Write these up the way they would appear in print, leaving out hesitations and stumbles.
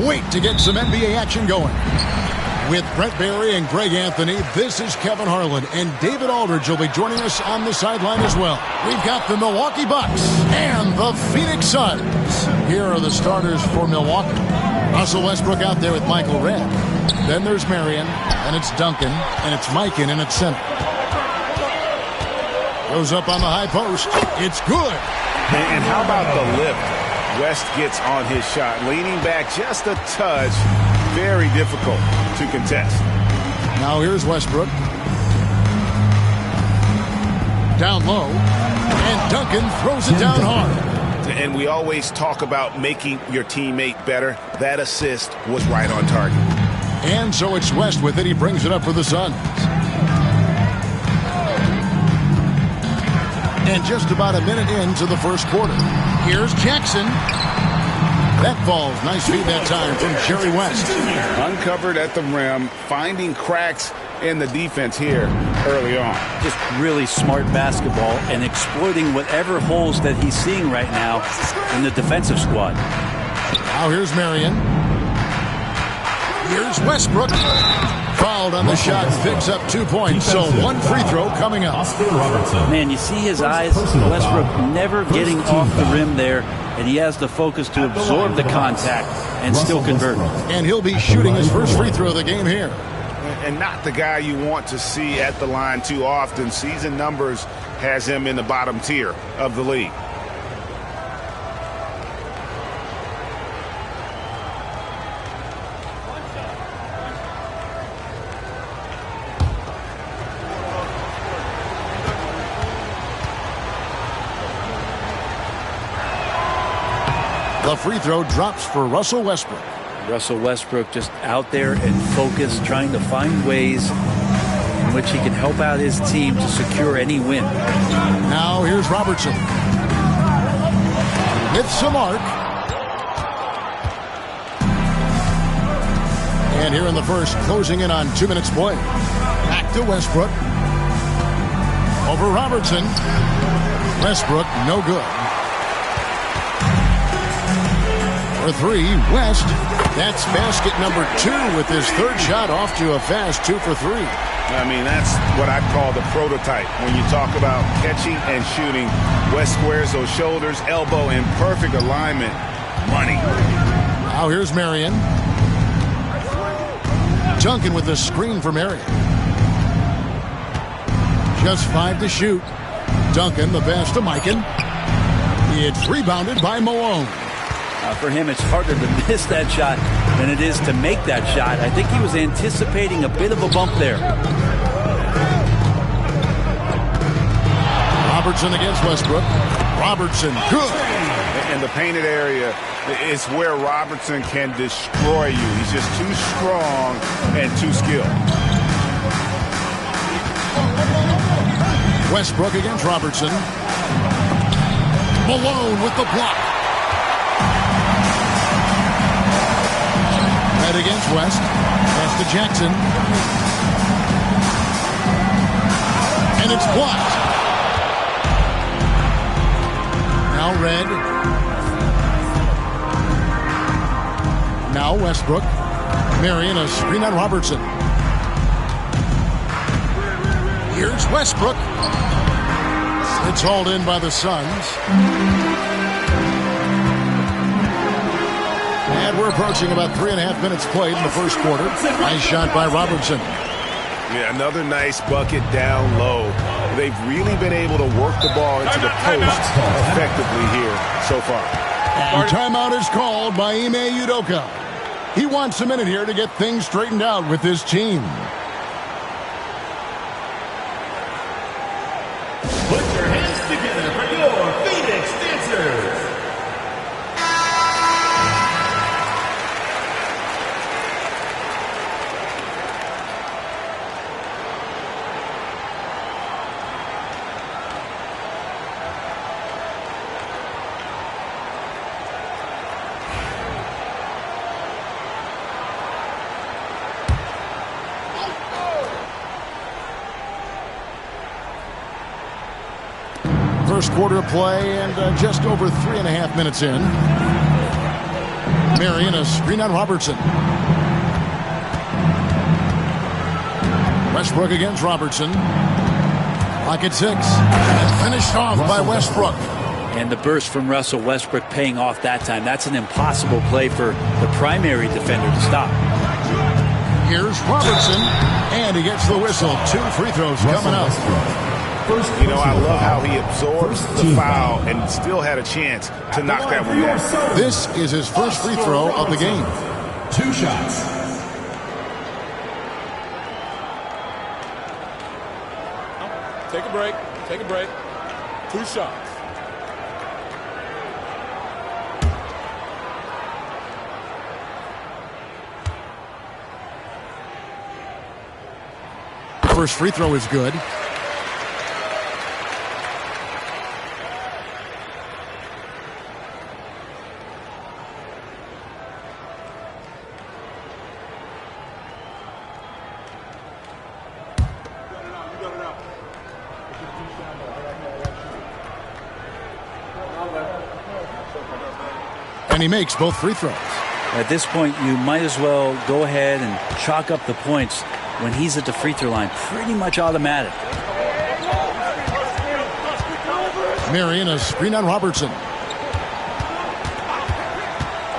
wait to get some NBA action going. With Brett Barry and Greg Anthony, this is Kevin Harlan, and David Aldridge will be joining us on the sideline as well. We've got the Milwaukee Bucks and the Phoenix Suns. Here are the starters for Milwaukee. Russell Westbrook out there with Michael Redd. Then there's Marion, and it's Duncan, and it's Mikan, and it's center. Goes up on the high post. It's good. And how about the lift West gets on his shot? Leaning back just a touch. Very difficult to contest. Now here's Westbrook. Down low. And Duncan throws it down hard. And we always talk about making your teammate better. That assist was right on target. And so it's West with it. He brings it up for the Suns. And just about a minute into the first quarter. Here's Jackson. That falls. Nice feed that time from Jerry West. Uncovered at the rim, finding cracks in the defense here early on. Just really smart basketball and exploiting whatever holes that he's seeing right now in the defensive squad. Now here's Marion. Here's Westbrook. Fouled on the shot, picks up 2 points. So one free throw coming up. Man, you see his eyes. Westbrook never getting off the rim there, and he has the focus to absorb the contact and still convert. And he'll be shooting his first free throw of the game here. And not the guy you want to see at the line too often. Season numbers has him in the bottom tier of the league. The free throw drops for Russell Westbrook. Russell Westbrook just out there and focused, trying to find ways in which he can help out his team to secure any win. Now here's Robertson. Hits the mark. And here in the first, closing in on 2 minutes play. Back to Westbrook. Over Robertson. Westbrook, no good. For three, West. That's basket number 2 with his third shot off to a fast 2 for 3. I mean, that's what I call the prototype. When you talk about catching and shooting, West squares those shoulders, elbow in perfect alignment. Money. Now here's Marion. Duncan with the screen for Marion. Just 5 to shoot. Duncan, the pass to Mikan. It's rebounded by Malone. For him, it's harder to miss that shot than it is to make that shot. I think he was anticipating a bit of a bump there. Robertson against Westbrook. Robertson, good. And the painted area is where Robertson can destroy you. He's just too strong and too skilled. Westbrook against Robertson. Malone with the block. Red against West. Pass to Jackson. And it's blocked. Now Red. Now Westbrook. Marion, a screen on Robertson. Here's Westbrook. It's hauled in by the Suns. And we're approaching about 3.5 minutes played in the first quarter. Nice shot by Robertson. Yeah, another nice bucket down low. They've really been able to work the ball into the post effectively here so far. And timeout is called by Ime Udoka. He wants a minute here to get things straightened out with his team. Put your hands together for your Phoenix Dancers. First quarter of play and just over 3.5 minutes in. Marion, a screen on Robertson. Westbrook against Robertson. Pocket 6. And finished off by Westbrook. And the burst from Russell Westbrook paying off that time. That's an impossible play for the primary defender to stop. Here's Robertson, and he gets the whistle. 2 free throws coming up. You know, I love how he absorbs the foul and still had a chance to knock that one down. This is his first free throw of the game. 2 shots. Take a break. Take a break. 2 shots. First free throw is good. And he makes both free throws. At this point, you might as well go ahead and chalk up the points when he's at the free throw line. Pretty much automatic. Marion, a screen on Robertson.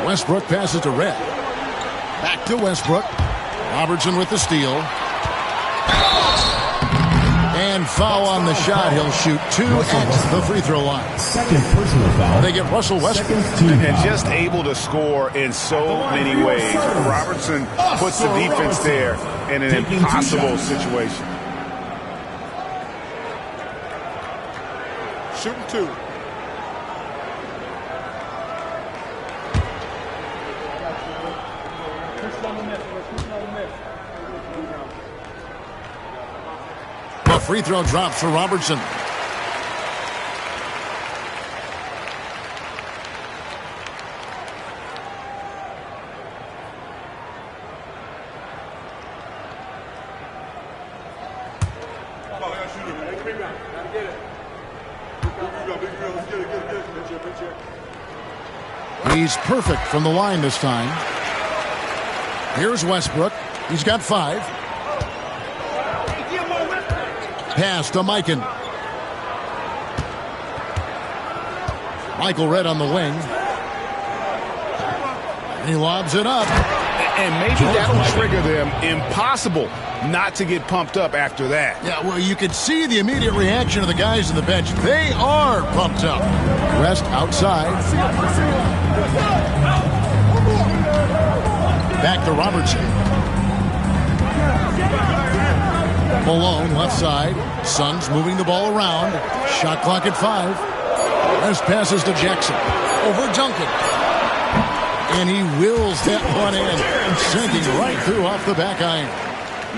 Westbrook passes to Red. Back to Westbrook. Robertson with the steal. And foul on the shot. He'll shoot 2 at the free throw line. Second personal foul. They get Russell Westbrook. And just able to score in so many ways. Robertson puts the defense there in an impossible situation. Shooting 2. The free throw drops for Robertson. He's perfect from the line this time. Here's Westbrook. He's got 5. Pass to Mikan. Michael Red on the wing. And he lobs it up. And maybe that'll trigger them. Impossible not to get pumped up after that. Yeah, well, you could see the immediate reaction of the guys on the bench. They are pumped up. Rest outside. Back to Robertson. Malone left side. Suns moving the ball around. Shot clock at 5. As passes to Jackson. Over Duncan. And he wills that one in. Sinking right through off the back iron.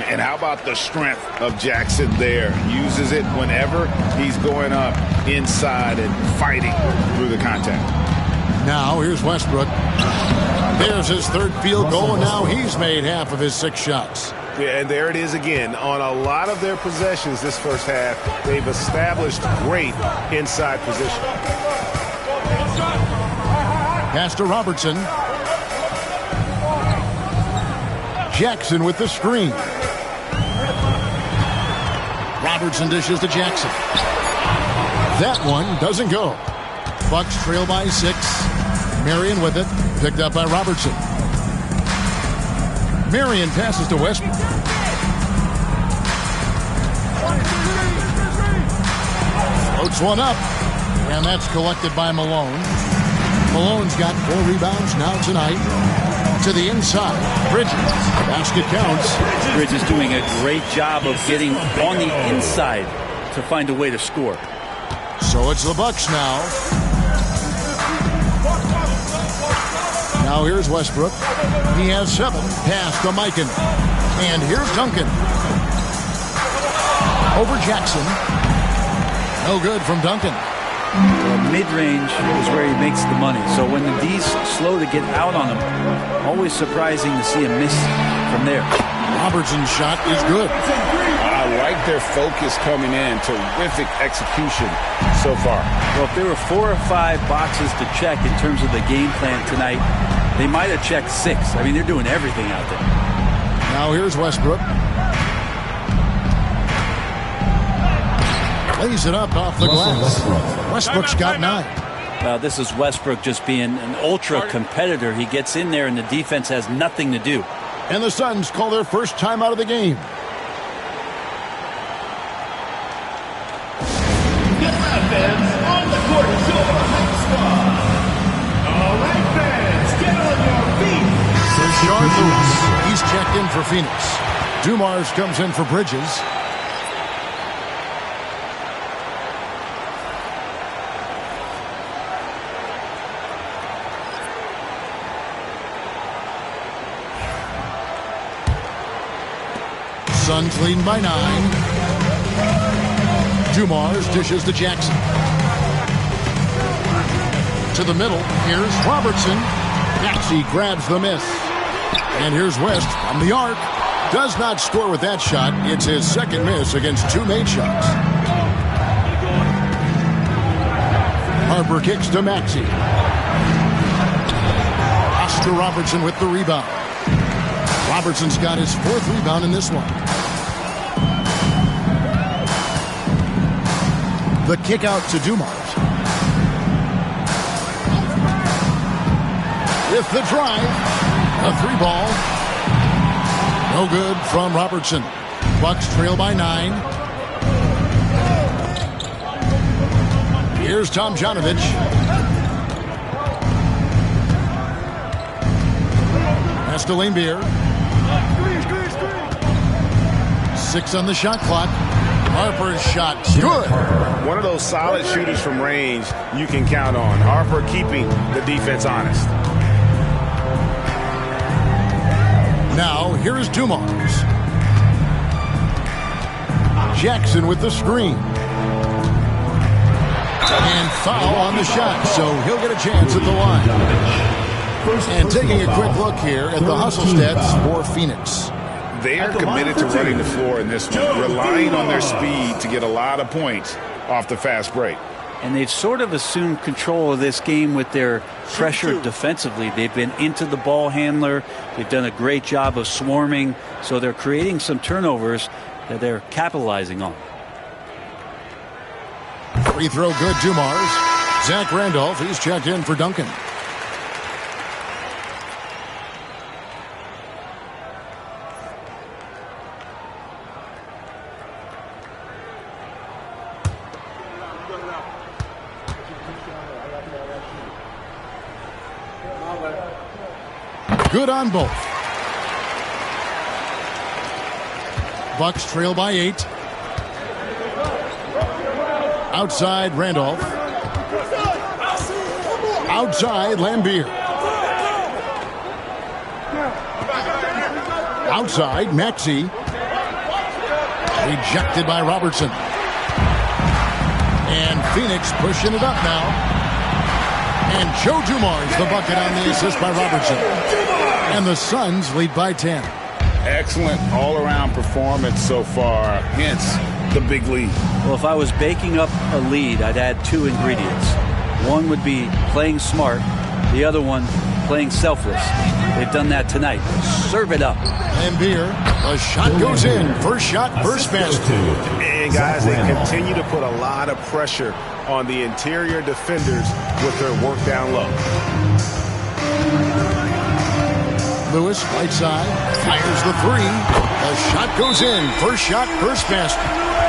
And how about the strength of Jackson there? Uses it whenever he's going up inside and fighting through the contact. Now here's Westbrook. There's his 3rd field goal, and now he's made half of his 6 shots. Yeah, and there it is again. On a lot of their possessions this first half, they've established great inside position. Pass to Robertson. Jackson with the screen. Robertson dishes to Jackson. That one doesn't go. Bucks trail by 6. Marion with it. Picked up by Robertson. Marion passes to Westbrook. Floats one up. And that's collected by Malone. Malone's got 4 rebounds now tonight. To the inside. Bridges. Basket counts. Bridges doing a great job of getting on the inside to find a way to score. So it's the Bucks now. Now here's Westbrook. He has 7. Pass to Mikan. And here's Duncan. Over Jackson. No good from Duncan. Well, mid-range is where he makes the money. So when the D's slow to get out on him, always surprising to see a miss from there. Robertson's shot is good. I like their focus coming in. Terrific execution so far. Well, if there were 4 or 5 boxes to check in terms of the game plan tonight, They might have checked 6. I mean, they're doing everything out there. Now here's Westbrook. Lays it up off the glass. Westbrook's got 9. This is Westbrook just being an ultra competitor. He gets in there and the defense has nothing to do. And the Suns call their first time out of the game. Get loud, fans. On the court is your next squad. All right, fans, get on your feet. Rashard Lewis. He's checked in for Phoenix. Dumars comes in for Bridges. Suns leading by 9. Dumars dishes to Jackson. To the middle. Here's Robertson. Maxey grabs the miss. And here's West from the arc. Does not score with that shot. It's his second miss against 2 made shots. Harper kicks to Maxey. Oscar Robertson with the rebound. Robertson's got his 4th rebound in this one. The kick out to Dumars. With the drive. A 3-ball. No good from Robertson. Bucks trail by 9. Here's Tomjanovich. Pass to Laimbeer. 6 on the shot clock. Harper's shot. Good. One of those solid shooters from range you can count on. Harper keeping the defense honest. Now, here is Dumars. Jackson with the screen. And foul on the shot, so he'll get a chance at the line. And taking a quick look here at the hustle stats for Phoenix. They are committed to running the floor in this one, relying on their speed to get a lot of points off the fast break. And they've sort of assumed control of this game with their pressure defensively. They've been into the ball handler. They've done a great job of swarming. So they're creating some turnovers that they're capitalizing on. Free throw good, Dumars. Zach Randolph, he's checked in for Duncan. Good on both. Bucks trail by 8. Outside Randolph. Outside Laimbeer. Outside Maxey. Rejected by Robertson. And Phoenix pushing it up now. And Joe Dumars the bucket on the assist by Robertson. And the Suns lead by 10. Excellent all-around performance so far, hence the big lead. Well, if I was baking up a lead, I'd add 2 ingredients. One would be playing smart. The other one, playing selfless. They've done that tonight. Serve it up. Laimbeer, the shot goes in. First shot, first basket. And guys, they continue to put a lot of pressure on the interior defenders with their work down low. Lewis, right side, fires the 3. The shot goes in. First shot, first basket.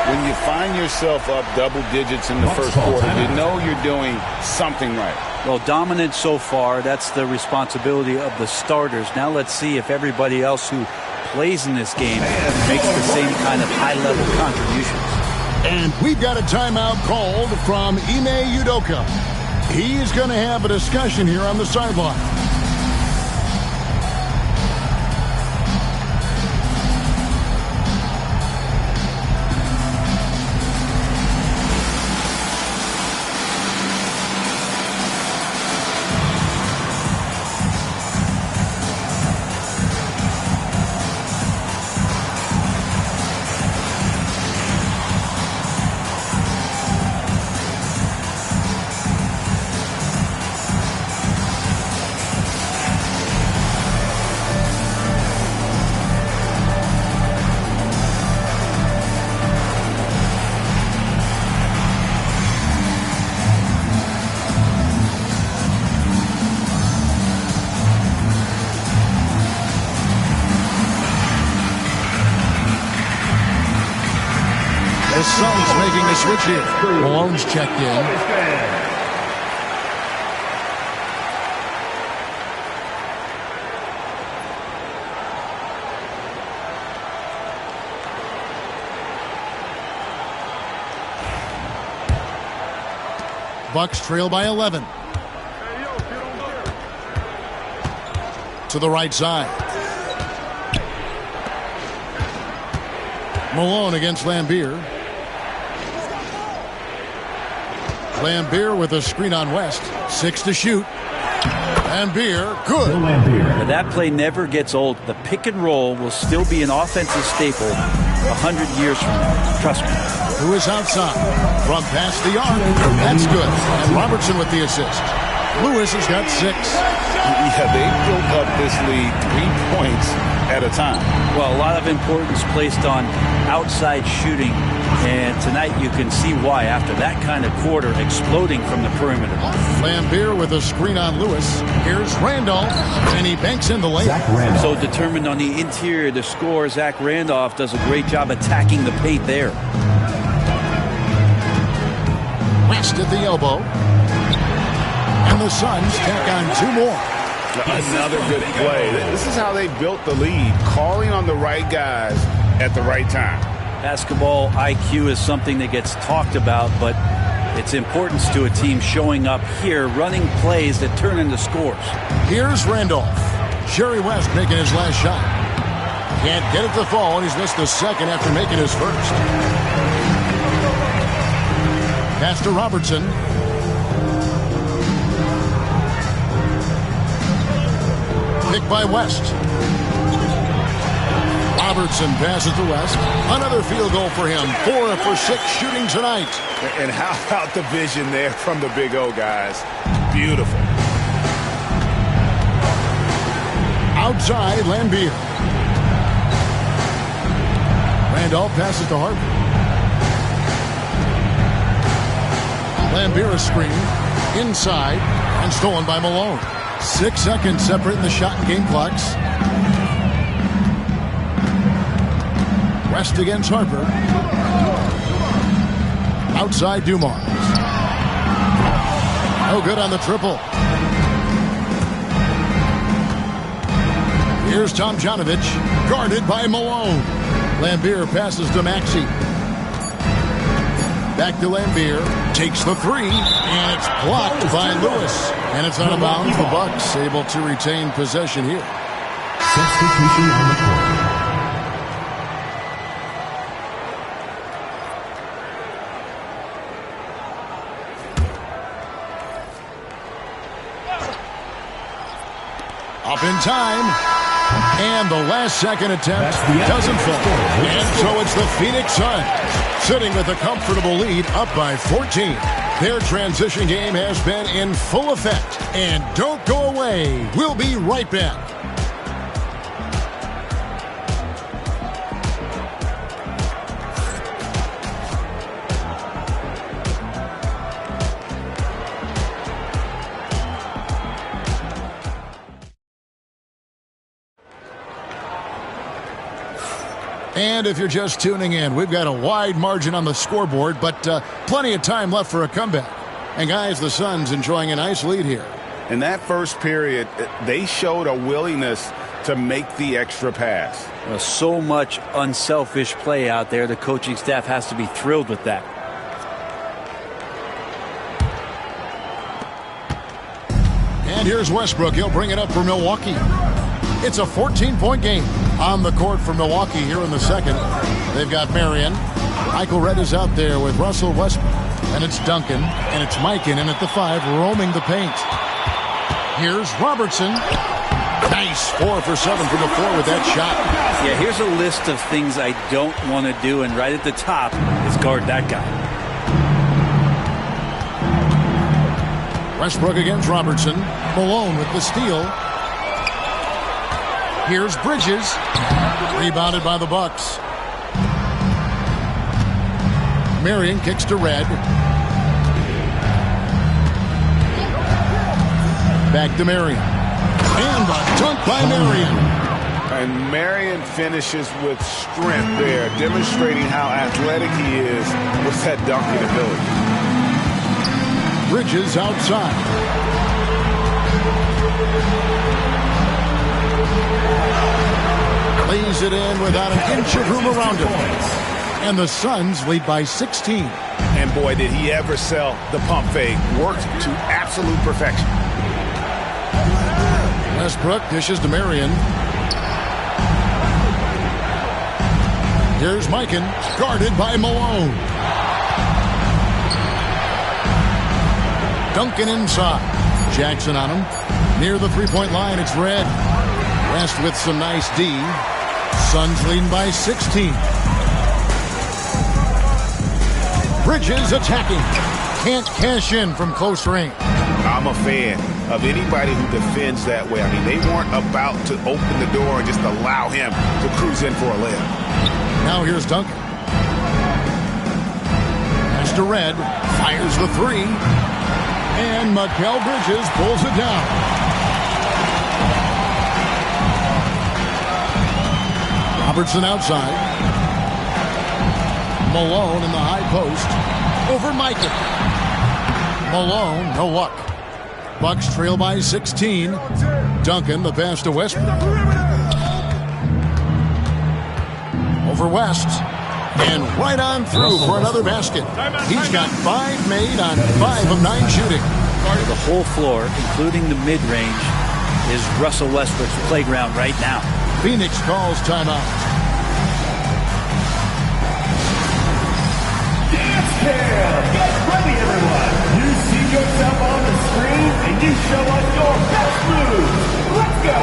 When you find yourself up double digits in the first quarter, you know you're doing something right. Well, dominant so far. That's the responsibility of the starters. Now let's see if everybody else who plays in this game makes the same kind of high-level contributions. And we've got a timeout called from Ime Udoka. He's going to have a discussion here on the sideline. The Suns making the switch here. Malone's checked in. Bucks trail by 11. To the right side. Malone against Lambier. Lambier with a screen on West. 6 to shoot. Lambier, good. Now that play never gets old. The pick and roll will still be an offensive staple 100 years from now. Trust me. Who is outside? From past the arc. That's good. And Robertson with the assist. Lewis has got 6. Yeah, they built up this lead 3 points at a time. Well, a lot of importance placed on outside shooting, and tonight you can see why after that kind of quarter exploding from the perimeter. Lambier with a screen on Lewis. Here's Randolph, and he banks in the layup. So determined on the interior to score, Zach Randolph does a great job attacking the paint there. West at the elbow. And the Suns tack on 2 more. Another good play. This is how they built the lead, calling on the right guys at the right time. Basketball IQ is something that gets talked about, but its importance to a team showing up here, running plays that turn into scores. Here's Randolph. Jerry West making his last shot. Can't get it to fall, and he's missed the second after making his first. Pass to Robertson. Pick by West. Robertson passes to West. Another field goal for him. 4 for 6 shooting tonight. And how about the vision there from the Big O, guys? Beautiful. Outside, Lambier. Randolph passes to Harper. Lambier a screen. Inside. And stolen by Malone. 6 seconds separating the shot and game clocks. West against Harper. Outside Dumars. No good on the triple. Here's Tomjanovich, guarded by Malone. Lambier passes to Maxey. Back to Lambier, takes the 3, and it's blocked by Lewis. And it's out of bounds. The Bucks able to retain possession here. Substitution on the court. Up in time. And the last second attempt doesn't fall. And so it's the Phoenix Suns sitting with a comfortable lead up by 14. Their transition game has been in full effect. And don't go away. We'll be right back. And if you're just tuning in, we've got a wide margin on the scoreboard, but plenty of time left for a comeback. And guys, the Suns enjoying a nice lead here. In that first period, they showed a willingness to make the extra pass. Well, so much unselfish play out there. The coaching staff has to be thrilled with that. And here's Westbrook. He'll bring it up for Milwaukee. It's a 14-point game on the court for Milwaukee here in the second. They've got Marion. Michael Redd is out there with Russell Westbrook. And it's Duncan. And it's Mikan in at the 5, roaming the paint. Here's Robertson. Nice. 4 for 7 from the floor with that shot. Yeah, here's a list of things I don't want to do. And right at the top is guard that guy. Westbrook against Robertson. Malone with the steal. Here's Bridges. Rebounded by the Bucks. Marion kicks to Redd. Back to Marion. And the dunk by Marion. and Marion finishes with strength there, demonstrating how athletic he is with that dunking ability. Bridges outside. Lays it in without an inch of room around him. And the Suns lead by 16. And boy, did he ever sell the pump fake. Worked to absolute perfection. Westbrook dishes to Marion. Here's Mikan, guarded by Malone. Duncan inside. Jackson on him. Near the three-point line, it's Red. West with some nice D. Suns leading by 16. Bridges attacking. Can't cash in from close range. I'm a fan of anybody who defends that way. I mean, they weren't about to open the door and just allow him to cruise in for a layup. Now here's Duncan. Pass to Red. Fires the three. And Mikal Bridges pulls it down. Robertson outside. Malone in the high post. Over Mikan. Malone, no luck. Bucks trail by 16. Duncan, the pass to Westbrook. Over West. And right on through for another basket. He's got 5 made on 5 of 9 shooting. The whole floor, including the mid-range, is Russell Westbrook's playground right now. Phoenix calls timeout. Dance Cam! Get ready, everyone! You see yourself on the screen, and you show us your best moves. Let's go!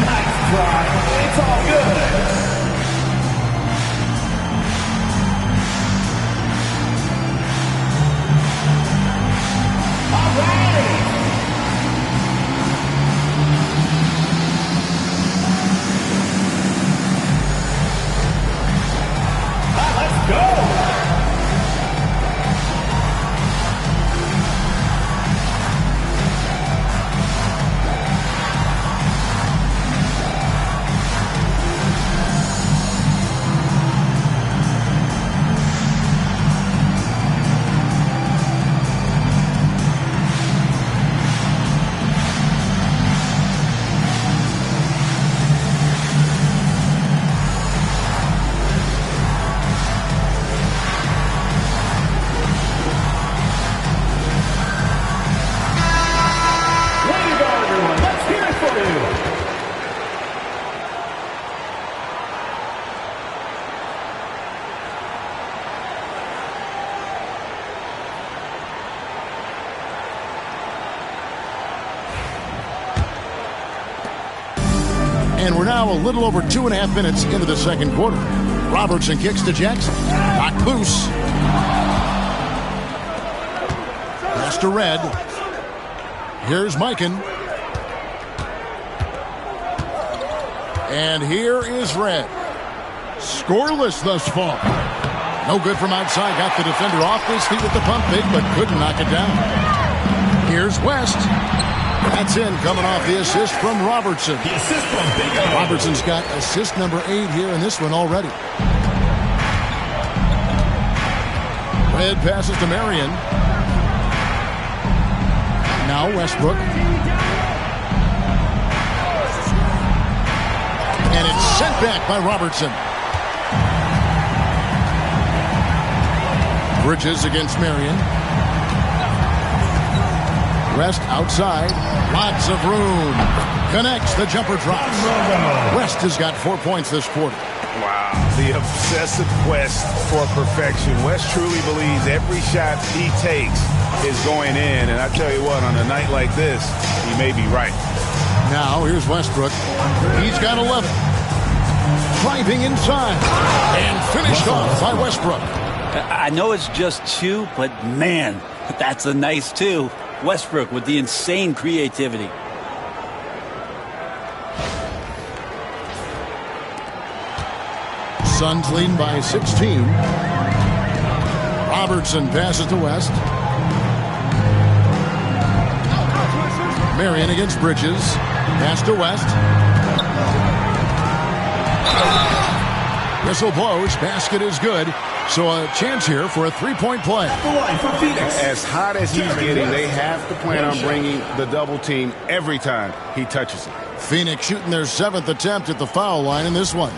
Nice try. It's all good. All right. Let's go. And we're now a little over 2.5 minutes into the second quarter. Robertson kicks to Jackson. Knocked loose. Pass to Red. Here's Mikan. And here is Red. Scoreless thus far. No good from outside. Got the defender off his feet with the pump fake, but couldn't knock it down. Here's West. That's in, coming off the assist from Robertson. The assist from Big O. Robertson's got assist number 8 here in this one already. Red passes to Marion. Now Westbrook. And it's sent back by Robertson. Bridges against Marion. West outside. Lots of room. Connects. The jumper drops. West has got 4 points this quarter. Wow, the obsessive quest for perfection. West truly believes every shot he takes is going in. And I tell you what, on a night like this, he may be right. Now here's Westbrook. He's got 11. Driving inside. And finished off by Westbrook. I know it's just 2, but man, that's a nice 2. Westbrook with the insane creativity. Suns leading by 16. Robertson passes to West. Marion against Bridges. Pass to West. Whistle blows. Basket is good. So a chance here for a three-point play. The line for Phoenix. As hot as he's getting, they have to plan on bringing the double team every time he touches it. Phoenix shooting their 7th attempt at the foul line in this one.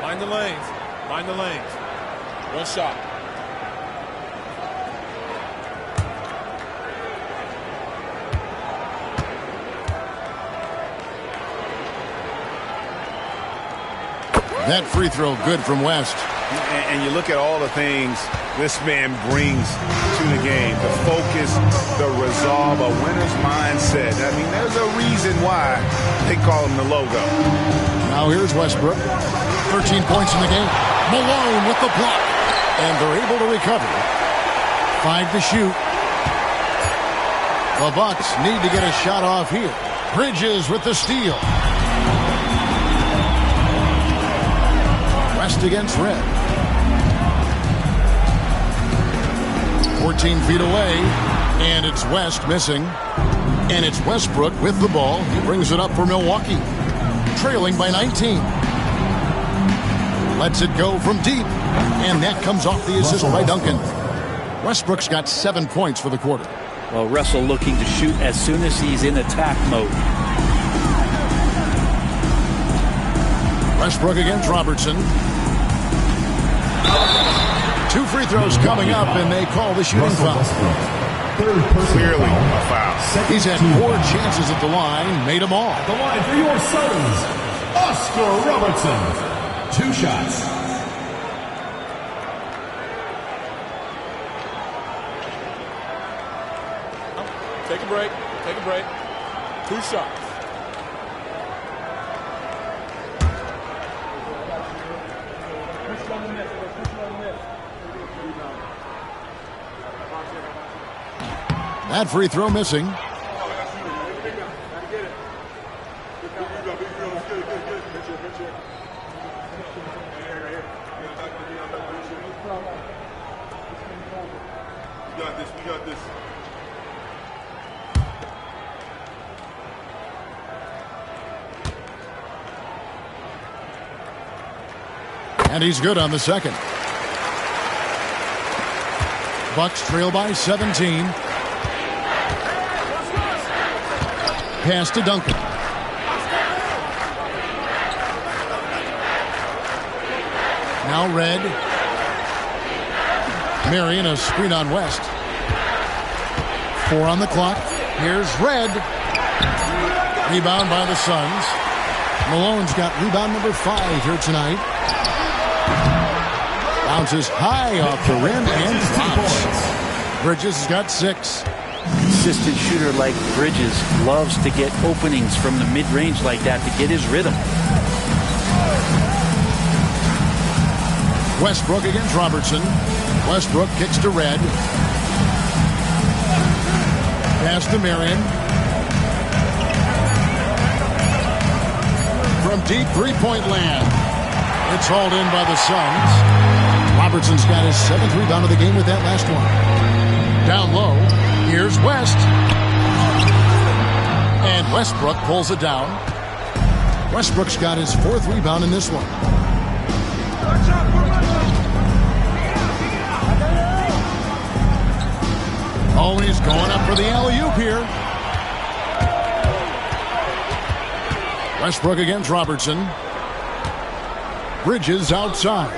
Mind the lanes. Mind the lanes. One shot. That free throw good from West. And you look at all the things this man brings to the game. The focus, the resolve, a winner's mindset. I mean, there's a reason why they call him the logo. Now here's Westbrook. 13 points in the game. Malone with the block. And they're able to recover. 5 to shoot. The Bucks need to get a shot off here. Bridges with the steal. West against Red. 14 feet away. And it's West missing. And it's Westbrook with the ball. He brings it up for Milwaukee. Trailing by 19. Lets it go from deep. And that comes off the assist by Duncan. Westbrook's got 7 points for the quarter. Well, Russell looking to shoot as soon as he's in attack mode. Westbrook against Robertson. 2 free throws coming up, and they call the shooting foul. Clearly a foul. He's had 4 chances at the line, made them all. The line for your Suns, Oscar Robertson. 2 shots. Take a break. Take a break. 2 shots. That free throw missing. We got this. And he's good on the second. Bucks trail by 17. Pass to Duncan. Now Red. Marion a screen on West. 4 on the clock. Here's Red. Rebound by the Suns. Malone's got rebound number 5 here tonight. Bounces high off the rim and drops. Bridges has got 6. Consistent shooter like Bridges loves to get openings from the mid-range like that to get his rhythm. Westbrook against Robertson. Westbrook kicks to Red. Pass to Marion. From deep three-point land. It's hauled in by the Suns. Robertson's got his 7th rebound of the game with that last one. Down low. Here's West. And Westbrook pulls it down. Westbrook's got his 4th rebound in this one. Always going up for the alley-oop here. Westbrook against Robertson. Bridges outside.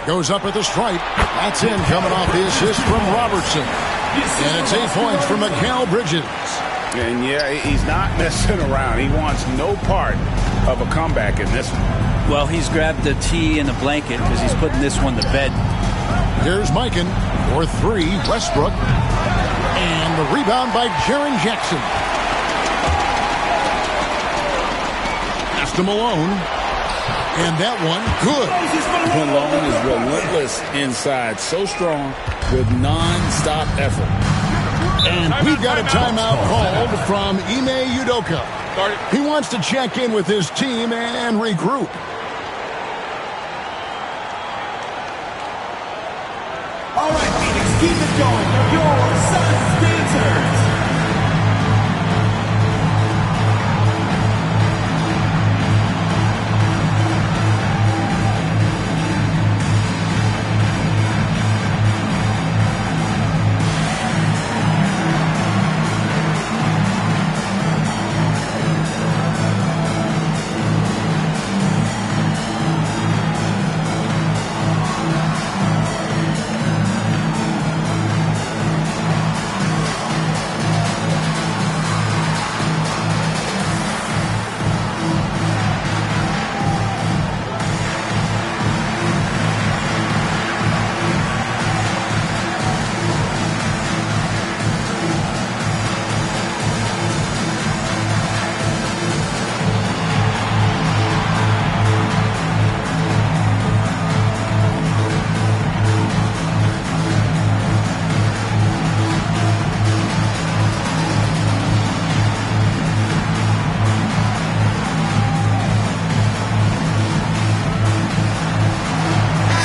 Goes up at the stripe. That's in, coming off the assist from Robertson. And it's 8 points for Mikal Bridges. And yeah, he's not messing around. He wants no part of a comeback in this one. Well, he's grabbed the tee and a blanket because he's putting this one to bed. Here's Mikan for 3. Westbrook. And the rebound by Jaren Jackson. Pass to Malone. And that one, good. Malone is relentless inside. So strong with non-stop effort. And we've got a timeout called from Ime Udoka. He wants to check in with his team and regroup. All right, Phoenix, keep it going. They're your Suns dancers.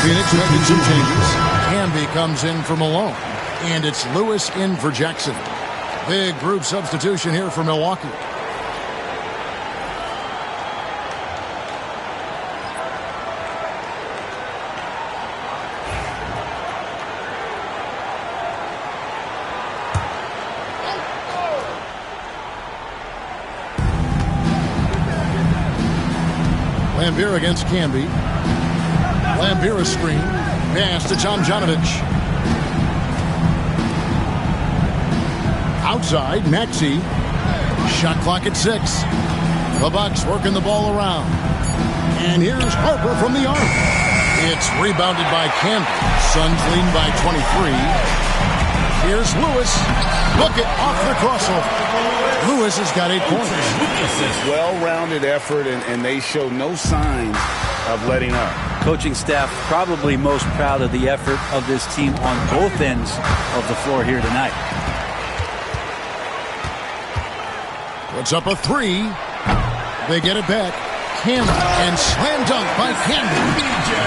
Phoenix making some changes. Camby comes in for Malone. And it's Lewis in for Jackson. Big group substitution here for Milwaukee. Lambier against Camby. Lambier a screen. Pass to Tomjanovich. Outside, Maxey. Shot clock at 6. The Bucks working the ball around. And here's Harper from the arc. It's rebounded by Camby. Suns lead by 23. Here's Lewis. Look it off the crossover. Lewis has got 8 points. Well-rounded effort, and they show no signs of letting up. Coaching staff probably most proud of the effort of this team on both ends of the floor here tonight. Puts up a 3. They get it back. Camby and slam dunk by Camby.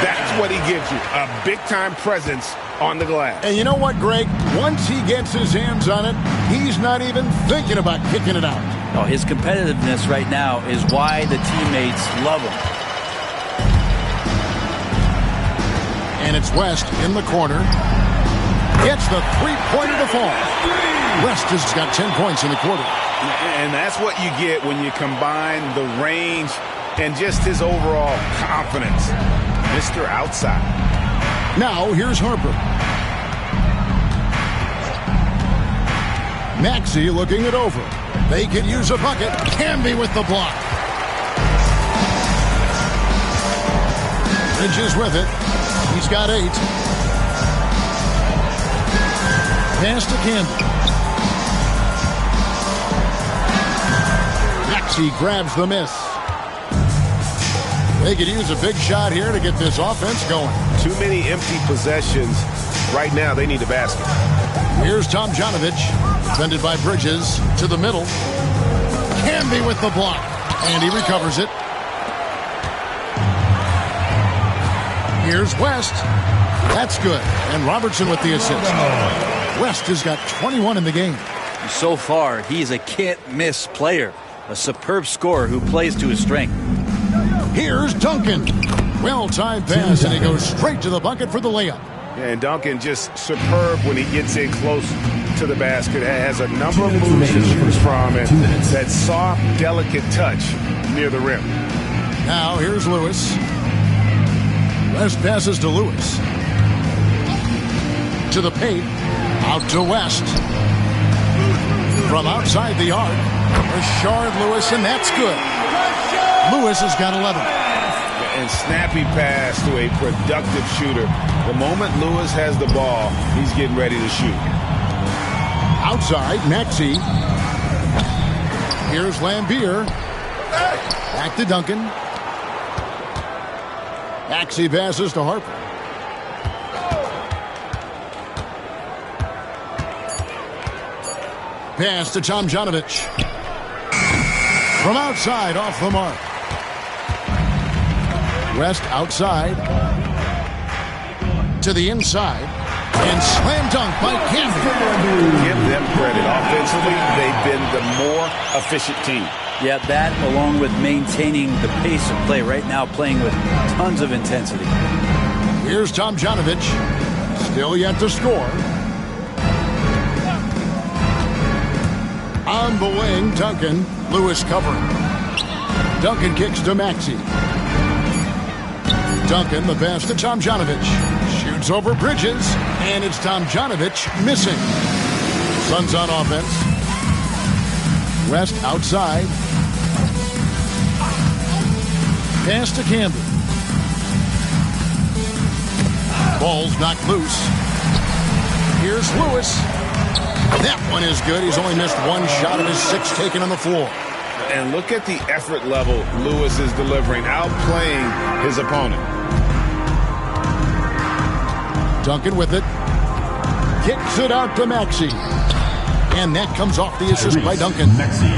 That's what he gives you, a big-time presence on the glass. And you know what, Greg? Once he gets his hands on it, he's not even thinking about kicking it out. Oh, his competitiveness right now is why the teammates love him. And it's West in the corner. Gets the three-pointer to fall. West has got 10 points in the quarter. And that's what you get when you combine the range and just his overall confidence. Mr. Outside. Now, here's Harper. Maxey looking it over. They could use a bucket. Camby with the block. Bridges with it. He's got 8. Pass to Camby. Maxey grabs the miss. They could use a big shot here to get this offense going. Too many empty possessions. Right now, they need a basket. Here's Tomjanovich. Defended by Bridges. To the middle. Camby with the block. And he recovers it. Here's West. That's good. And Robertson with the assist. West has got 21 in the game. So far, he's a can't-miss player. A superb scorer who plays to his strength. Here's Duncan. Well-timed pass, and he goes straight to the bucket for the layup. Yeah, and Duncan just superb when he gets in close to the basket. Has a number of moves to choose from, and that soft, delicate touch near the rim. Now here's Lewis. West passes to Lewis. To the paint. Out to West. From outside the arc. Rashard Lewis, and that's good. Lewis has got 11. And snappy pass to a productive shooter. The moment Lewis has the ball, he's getting ready to shoot. Outside, Maxey. Here's Lambier. Back to Duncan. Maxey passes to Harper. Pass to Tomjanovich. From outside, off the mark. West outside. To the inside. And slam dunk by Camden. Give them credit. Offensively, they've been the more efficient team. Yeah, that along with maintaining the pace of play right now, playing with tons of intensity. Here's Tomjanovich. Still yet to score. On the wing, Duncan. Lewis covering. Duncan kicks to Maxey. Duncan, the pass to Tomjanovich. Shoots over Bridges, and it's Tomjanovich missing. Suns on offense. West outside. Pass to Camden. Ball's knocked loose. Here's Lewis. That one is good. He's only missed one shot of his 6 taken on the floor. And look at the effort level Lewis is delivering, outplaying his opponent. Duncan with it. Kicks it out to Maxey. And that comes off the assist by Duncan. Maxey,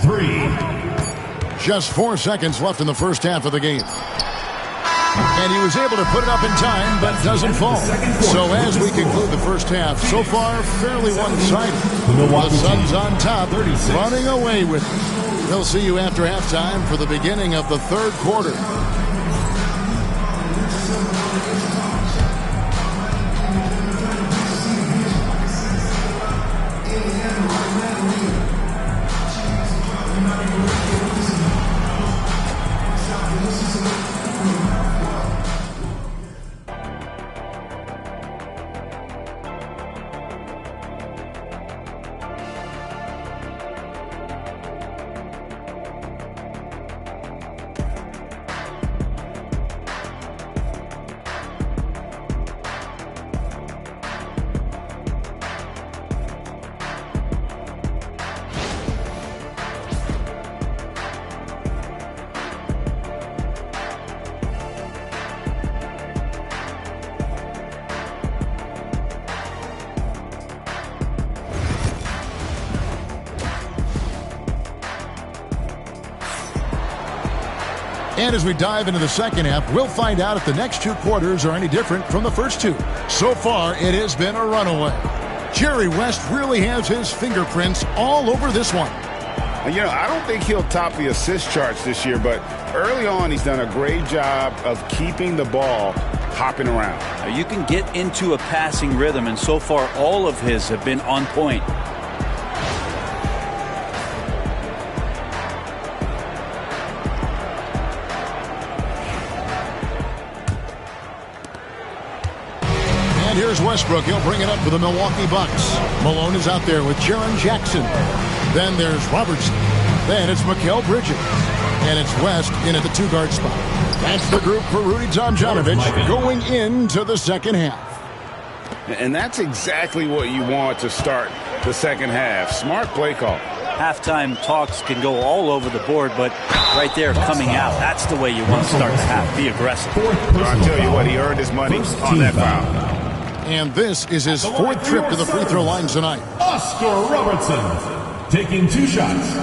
3. Just 4 seconds left in the first half of the game. And he was able to put it up in time, but doesn't fall. So as we conclude the first half, so far fairly one-sided. The Suns on top, running away with it. We'll see you after halftime for the beginning of the third quarter. And as we dive into the second half, we'll find out if the next 2 quarters are any different from the first 2. So far, it has been a runaway. Jerry West really has his fingerprints all over this one. You know, I don't think he'll top the assist charts this year, but early on he's done a great job of keeping the ball hopping around. You can get into a passing rhythm, and so far all of his have been on point. Here's Westbrook. He'll bring it up for the Milwaukee Bucks. Malone is out there with Jaren Jackson. Then there's Robertson. Then it's Mikal Bridges. And it's West in at the 2-guard spot. That's the group for Rudy Tomjanovich going into the second half. And that's exactly what you want to start the second half. Smart play call. Halftime talks can go all over the board, but right there coming out, that's the way you want to start the half. Be aggressive. I'll tell you what, he earned his money on that foul. And this is his 4th trip to the free throw line tonight. Oscar Robertson taking 2 shots.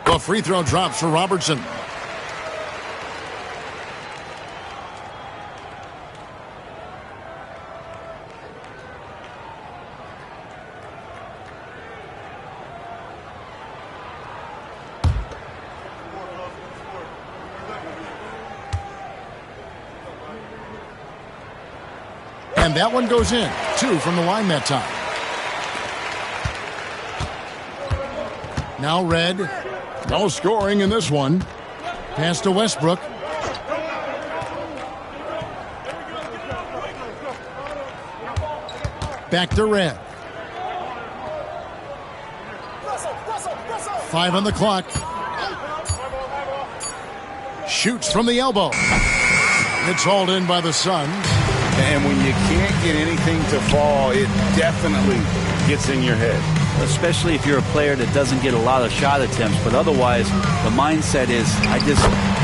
The free throw drops for Robertson. And that one goes in. 2 from the line that time. Now Red. No scoring in this one. Pass to Westbrook. Back to Red. 5 on the clock. Shoots from the elbow. It's hauled in by the Suns. And when you can't get anything to fall, it definitely gets in your head. Especially if you're a player that doesn't get a lot of shot attempts. But otherwise, the mindset is, I just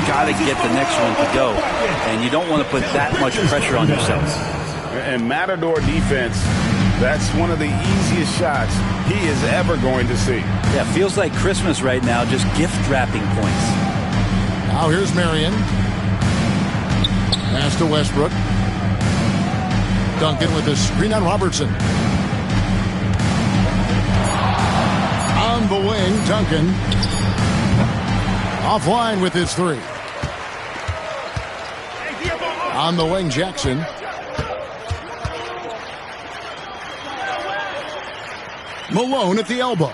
got to get the next one to go. And you don't want to put that much pressure on yourself. And Matador defense, that's one of the easiest shots he is ever going to see. Yeah, feels like Christmas right now, just gift wrapping points. Now here's Marion. Pass to Westbrook. Duncan with the screen on Robertson. On the wing, Duncan. Offline with his three. On the wing, Jackson. Malone at the elbow.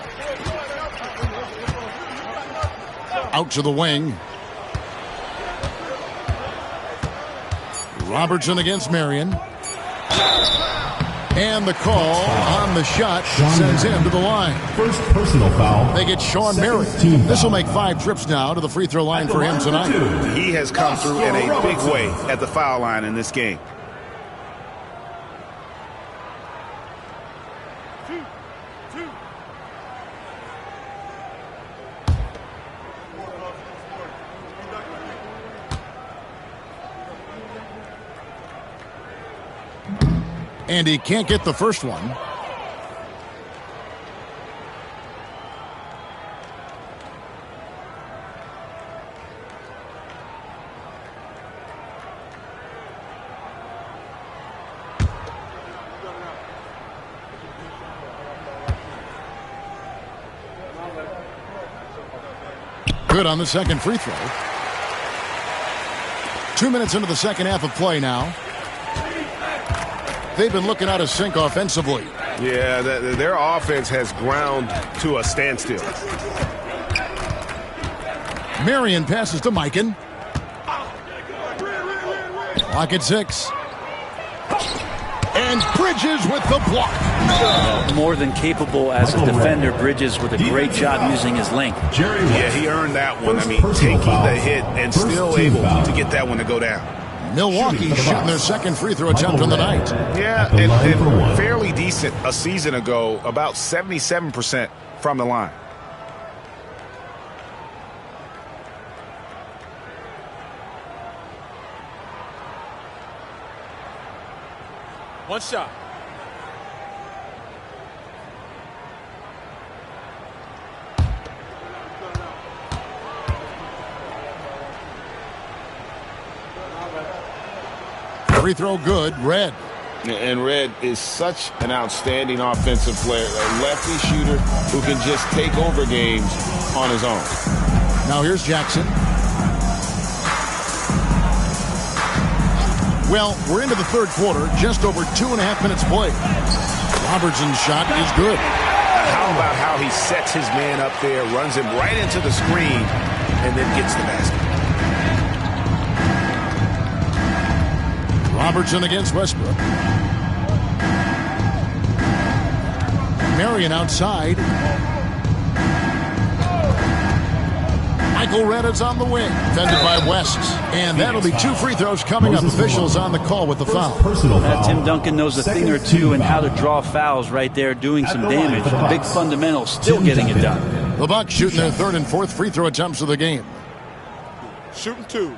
Out to the wing. Robertson against Marion. And the call on the shot sends him to the line. First personal foul. They get Sean Marion. This will make 5 trips now to the free throw line for him tonight. He has come through in a big way at the foul line in this game. And he can't get the first one. Good on the second free throw. 2 minutes into the second half of play now. They've been looking out of sync offensively. Yeah, their offense has ground to a standstill. Marion passes to Mikan. Clock at 6. And Bridges with the block. More than capable as a defender. Bridges with a great job using his length. Yeah, he earned that one. I mean, taking the hit and still able to get that one to go down. Milwaukee shooting their second free throw attempt on the night. Yeah, and fairly decent a season ago, about 77% from the line. One shot. Free throw good, Red. And Red is such an outstanding offensive player, a lefty shooter who can just take over games on his own. Now here's Jackson. Well, we're into the third quarter, just over 2.5 minutes played. Robertson's shot is good. How about how he sets his man up there, runs him right into the screen, and then gets the basket. Robertson against Westbrook. Marion outside. Michael Red is on the wing, defended by West. And that'll be 2 free throws coming up. Officials on the call with the foul. Tim Duncan knows a thing or two and how to draw fouls right there, doing some damage. The big fundamental, still getting it done. The Bucks shooting their 3rd and 4th free throw attempts of the game. Shooting 2.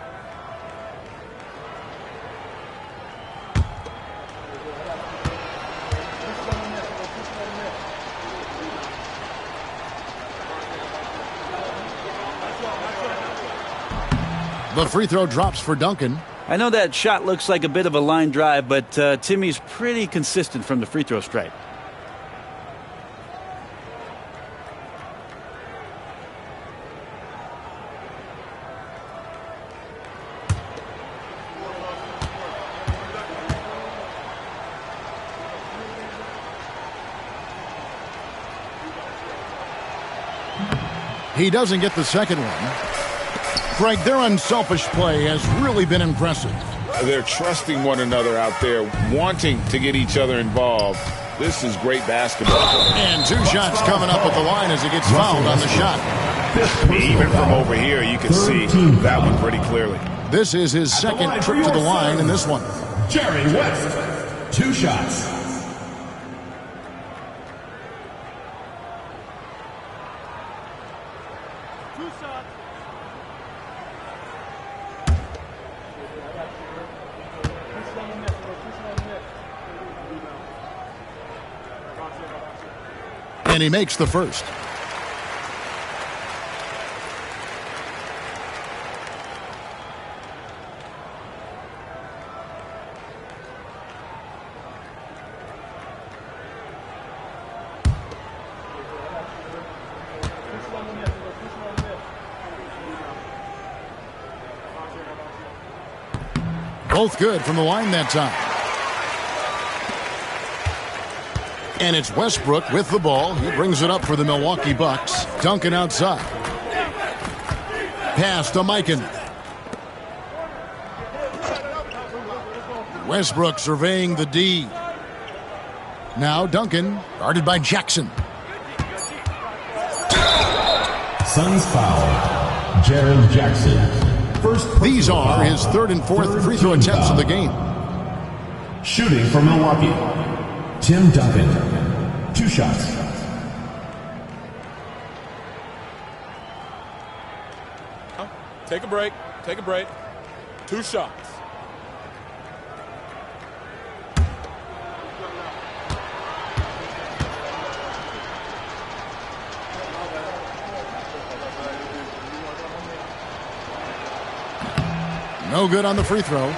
The free throw drops for Duncan. I know that shot looks like a bit of a line drive, but Timmy's pretty consistent from the free throw stripe. He doesn't get the second one. Greg, their unselfish play has really been impressive. They're trusting one another out there, wanting to get each other involved. This is great basketball. And 2 shots coming up at the line as he gets fouled on the shot. Even from over here, you can see that one pretty clearly. This is his second trip to the line in this one. Jerry West, 2 shots. And he makes the first. Both good from the line that time. And it's Westbrook with the ball. He brings it up for the Milwaukee Bucks. Duncan outside. Pass to Mikan. Westbrook surveying the D. Now Duncan, guarded by Jackson. Suns foul. Jaren Jackson. First. These are his 3rd and 4th free throw attempts of the game. Shooting for Milwaukee, Tim Duncan. 2 shots. Take a break. Take a break. 2 shots. No good on the free throw.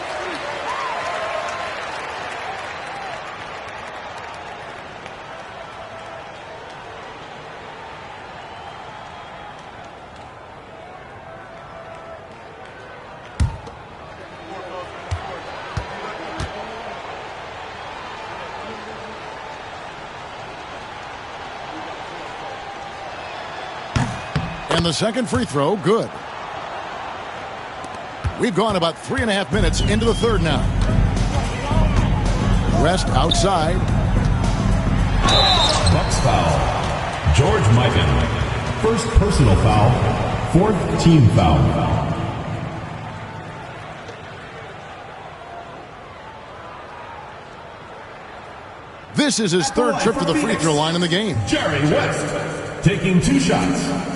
And the second free throw, good. We've gone about 3.5 minutes into the third now. West outside. Bucks foul. George Mikan. First personal foul. 4th team foul. This is his 3rd trip to the free throw line in the game. Jerry West, taking 2 shots.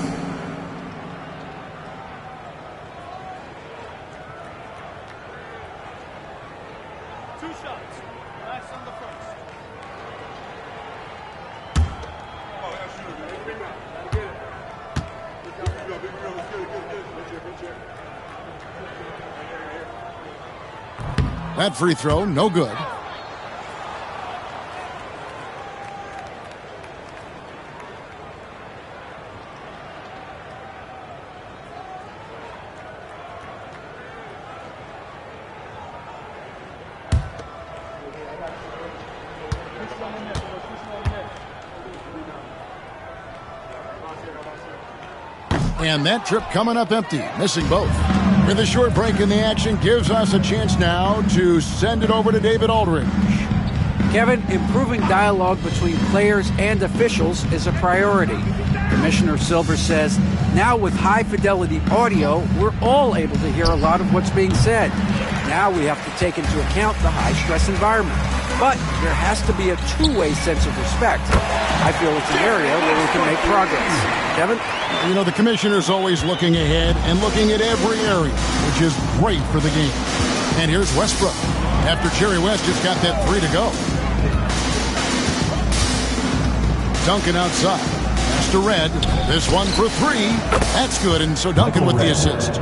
That free throw, no good. And that trip coming up empty, missing both. With a short break in the action gives us a chance now to send it over to David Aldridge. Kevin, improving dialogue between players and officials is a priority. Commissioner Silver says, now with high-fidelity audio, we're all able to hear a lot of what's being said. Now we have to take into account the high-stress environment. But there has to be a two-way sense of respect. I feel it's an area where we can make progress. Kevin? You know, the commissioner's always looking ahead and looking at every area, which is great for the game. And here's Westbrook. After Jerry West just got that 3 to go. Duncan outside. Pass to Red. This one for 3. That's good, and so Duncan with the assist.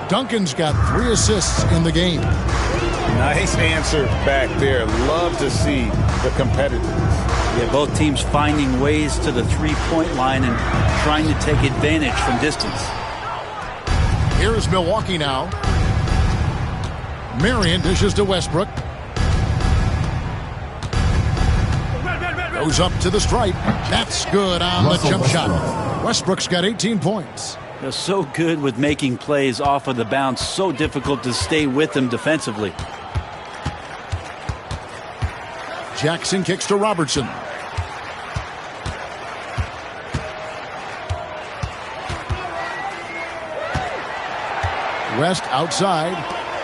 Duncan's got 3 assists in the game. Nice answer back there. Love to see the competitiveness. Yeah, both teams finding ways to the three-point line and trying to take advantage from distance. Here's Milwaukee now. Marion dishes to Westbrook. Goes up to the stripe. That's good on the jump shot. Westbrook's got 18 points. They're so good with making plays off of the bounce. So difficult to stay with them defensively. Jackson kicks to Robertson. West outside.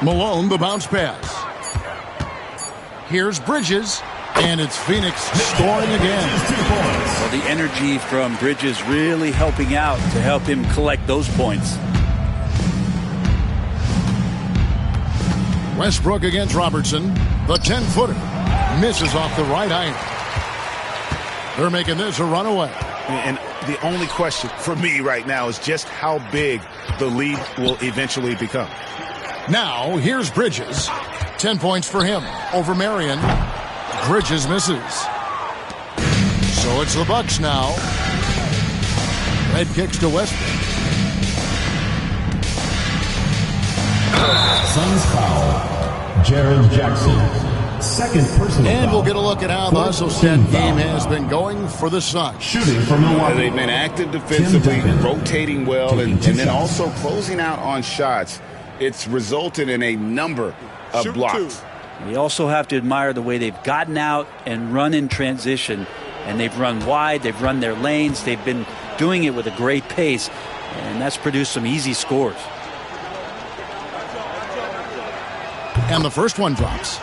Malone the bounce pass. Here's Bridges, and it's Phoenix scoring again. Well, the energy from Bridges really helping out to help him collect those points. Westbrook against Robertson. The 10-footer misses off the right iron. They're making this a runaway. And the only question for me right now is just how big the lead will eventually become. Now, here's Bridges. 10 points for him over Marion. Bridges misses. So it's the Bucks now. Red kicks to Westbrook. Suns foul. Jaren Jackson. Second personal And foul. we'll get a look at how the Hustle-Stat game has been going for the Suns. Shooting for Milwaukee. They've been active defensively, rotating well, and then shots. also closing out on shots. It's resulted in a number of Shoot blocks. We also have to admire the way they've gotten out and run in transition. And they've run wide, they've run their lanes, they've been doing it with a great pace. And that's produced some easy scores. And the first one drops.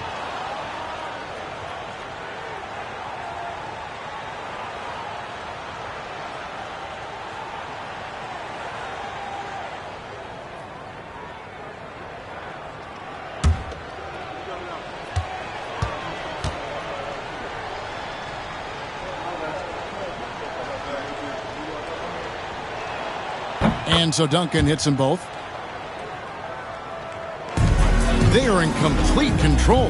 And so Duncan hits them both. They are in complete control.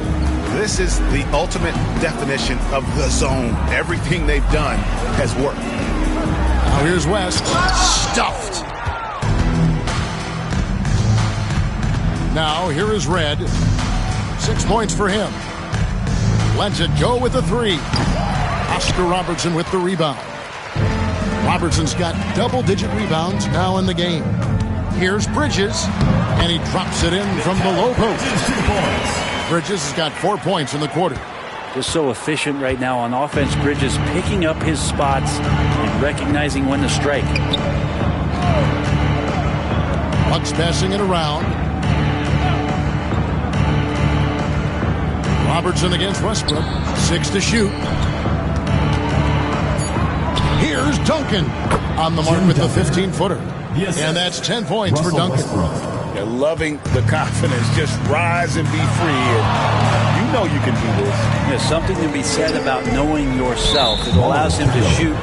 This is the ultimate definition of the zone. Everything they've done has worked. Now here's West. Stuffed. Now here is Red. 6 points for him. Lets it go with the 3. Oscar Robertson with the rebound. Robertson's got double-digit rebounds now in the game. Here's Bridges, and he drops it in from the low post. Bridges has got 4 points in the quarter. Just so efficient right now on offense. Bridges picking up his spots and recognizing when to strike. Bucks passing it around. Robertson against Westbrook. 6 to shoot. Here's Duncan on the mark with the 15-footer. Yes, and that's 10 points for Duncan. They're loving the confidence. Just rise and be free. And you know you can do this. There's something to be said about knowing yourself. It allows him to shoot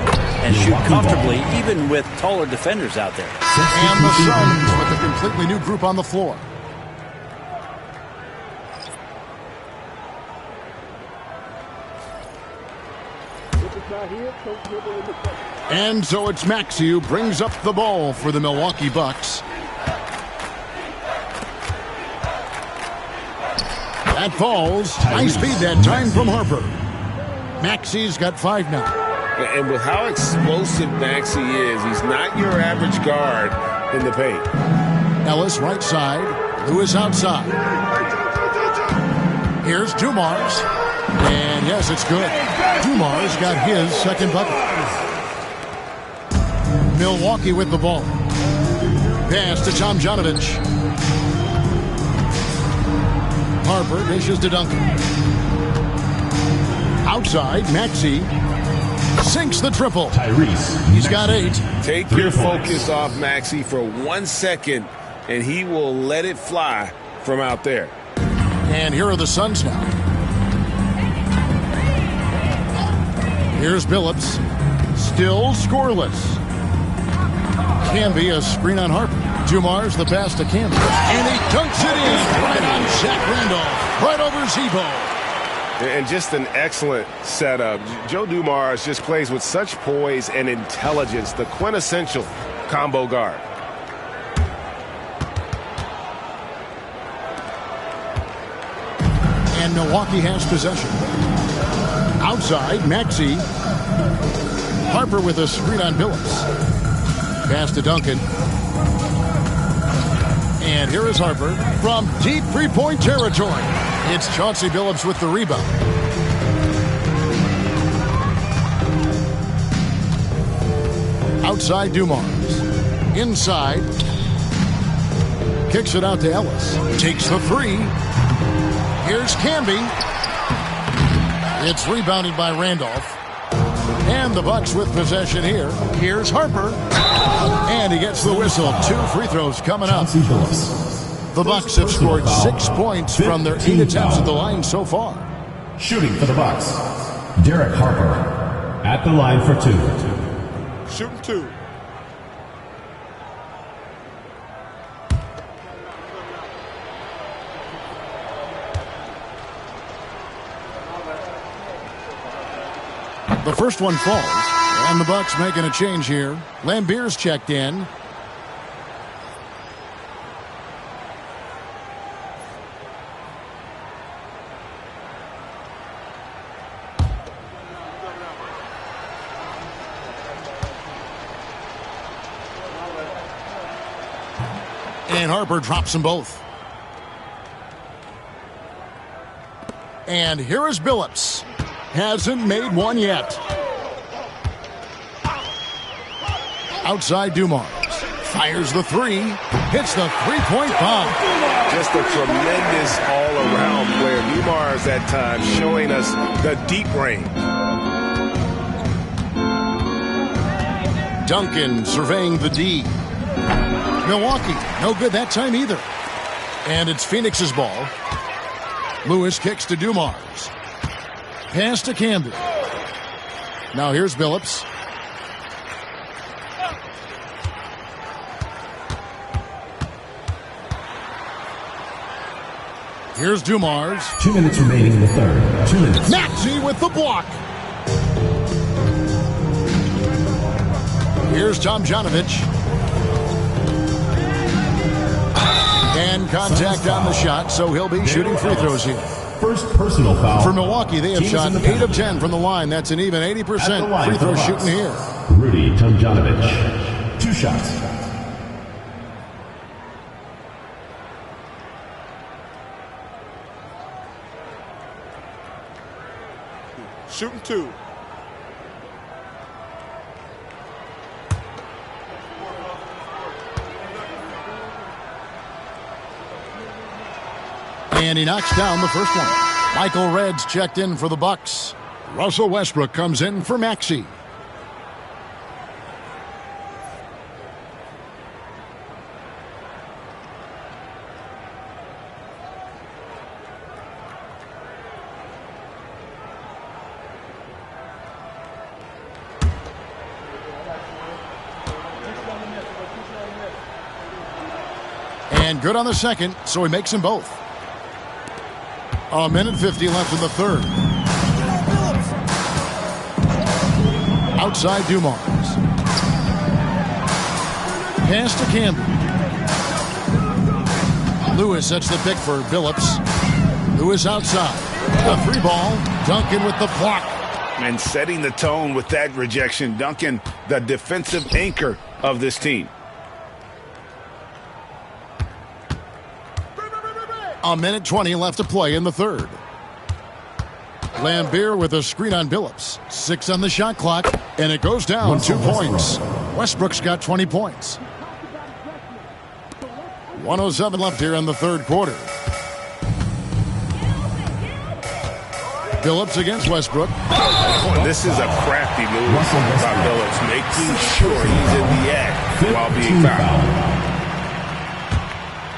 and shoot comfortably, even with taller defenders out there. And the Suns with a completely new group on the floor. And so it's Maxey who brings up the ball for the Milwaukee Bucks. That falls. High speed that time from Harper. Maxey's got 5 now. And with how explosive Maxey is, he's not your average guard in the paint. Ellis right side. Lewis outside. Here's Dumars. And yes, it's good. Dumars got his second bucket. Milwaukee with the ball. Pass to Tomjanovich. Harper dishes to Duncan. Outside, Maxey sinks the triple. Tyrese. He's got 8. Take your focus off Maxey for 1 second, and he will let it fly from out there. And here are the Suns now. Here's Billups. Still scoreless. Camby, a screen on Harper. Dumars, the pass to Camby. And he dunks it in right on Zach Randolph. Right over Zebo. And just an excellent setup. Joe Dumars just plays with such poise and intelligence, the quintessential combo guard. And Milwaukee has possession. Outside, Maxey. Harper with a screen on Billups. Pass to Duncan. And here is Harper from deep three-point territory. It's Chauncey Billups with the rebound. Outside, Dumars. Inside. Kicks it out to Ellis. Takes the 3. Here's Camby. It's rebounded by Randolph. And the Bucks with possession here. Here's Harper. And he gets the whistle. 2 free throws coming up. The Bucks have scored 6 points from their 8 attempts at the line so far. Shooting for the Bucks, Derek Harper at the line for 2. Shooting 2. The first one falls, and the Bucks making a change here. Lambier's checked in. And Harper drops them both. And here is Billups. Hasn't made one yet. Outside Dumars. Fires the 3. Hits the three-point bomb. Just a tremendous all-around player. Dumars at times showing us the deep range. Duncan surveying the D. Milwaukee, no good that time either. And it's Phoenix's ball. Lewis kicks to Dumars. Pass to Camden. Now here's Billups. Here's Dumars. 2 minutes remaining in the third. 2 minutes. Maxey with the block. Here's Tomjanovich. And contact on the shot, so he'll be shooting free throws here. First personal foul. For Milwaukee, they have shot 8 of 10 from the line. That's an even 80% free throw shooting here. Rudy Tomjanovich. 2 shots. Shooting 2. And he knocks down the first one. Michael Redd's checked in for the Bucks. Russell Westbrook comes in for Maxey. And good on the second, so he makes them both. A minute 50 left in the third. Outside Dumars. Pass to Camden. Lewis sets the pick for Billups. Lewis outside. A 3 ball. Duncan with the block. And setting the tone with that rejection. Duncan, the defensive anchor of this team. A minute 20 left to play in the third. Lambier with a screen on Billups. 6 on the shot clock, and it goes down 2 points. Westbrook's got 20 points. 1:07 left here in the third quarter. Billups against Westbrook. This is a crafty move by Billups, making sure he's in the act while being fouled.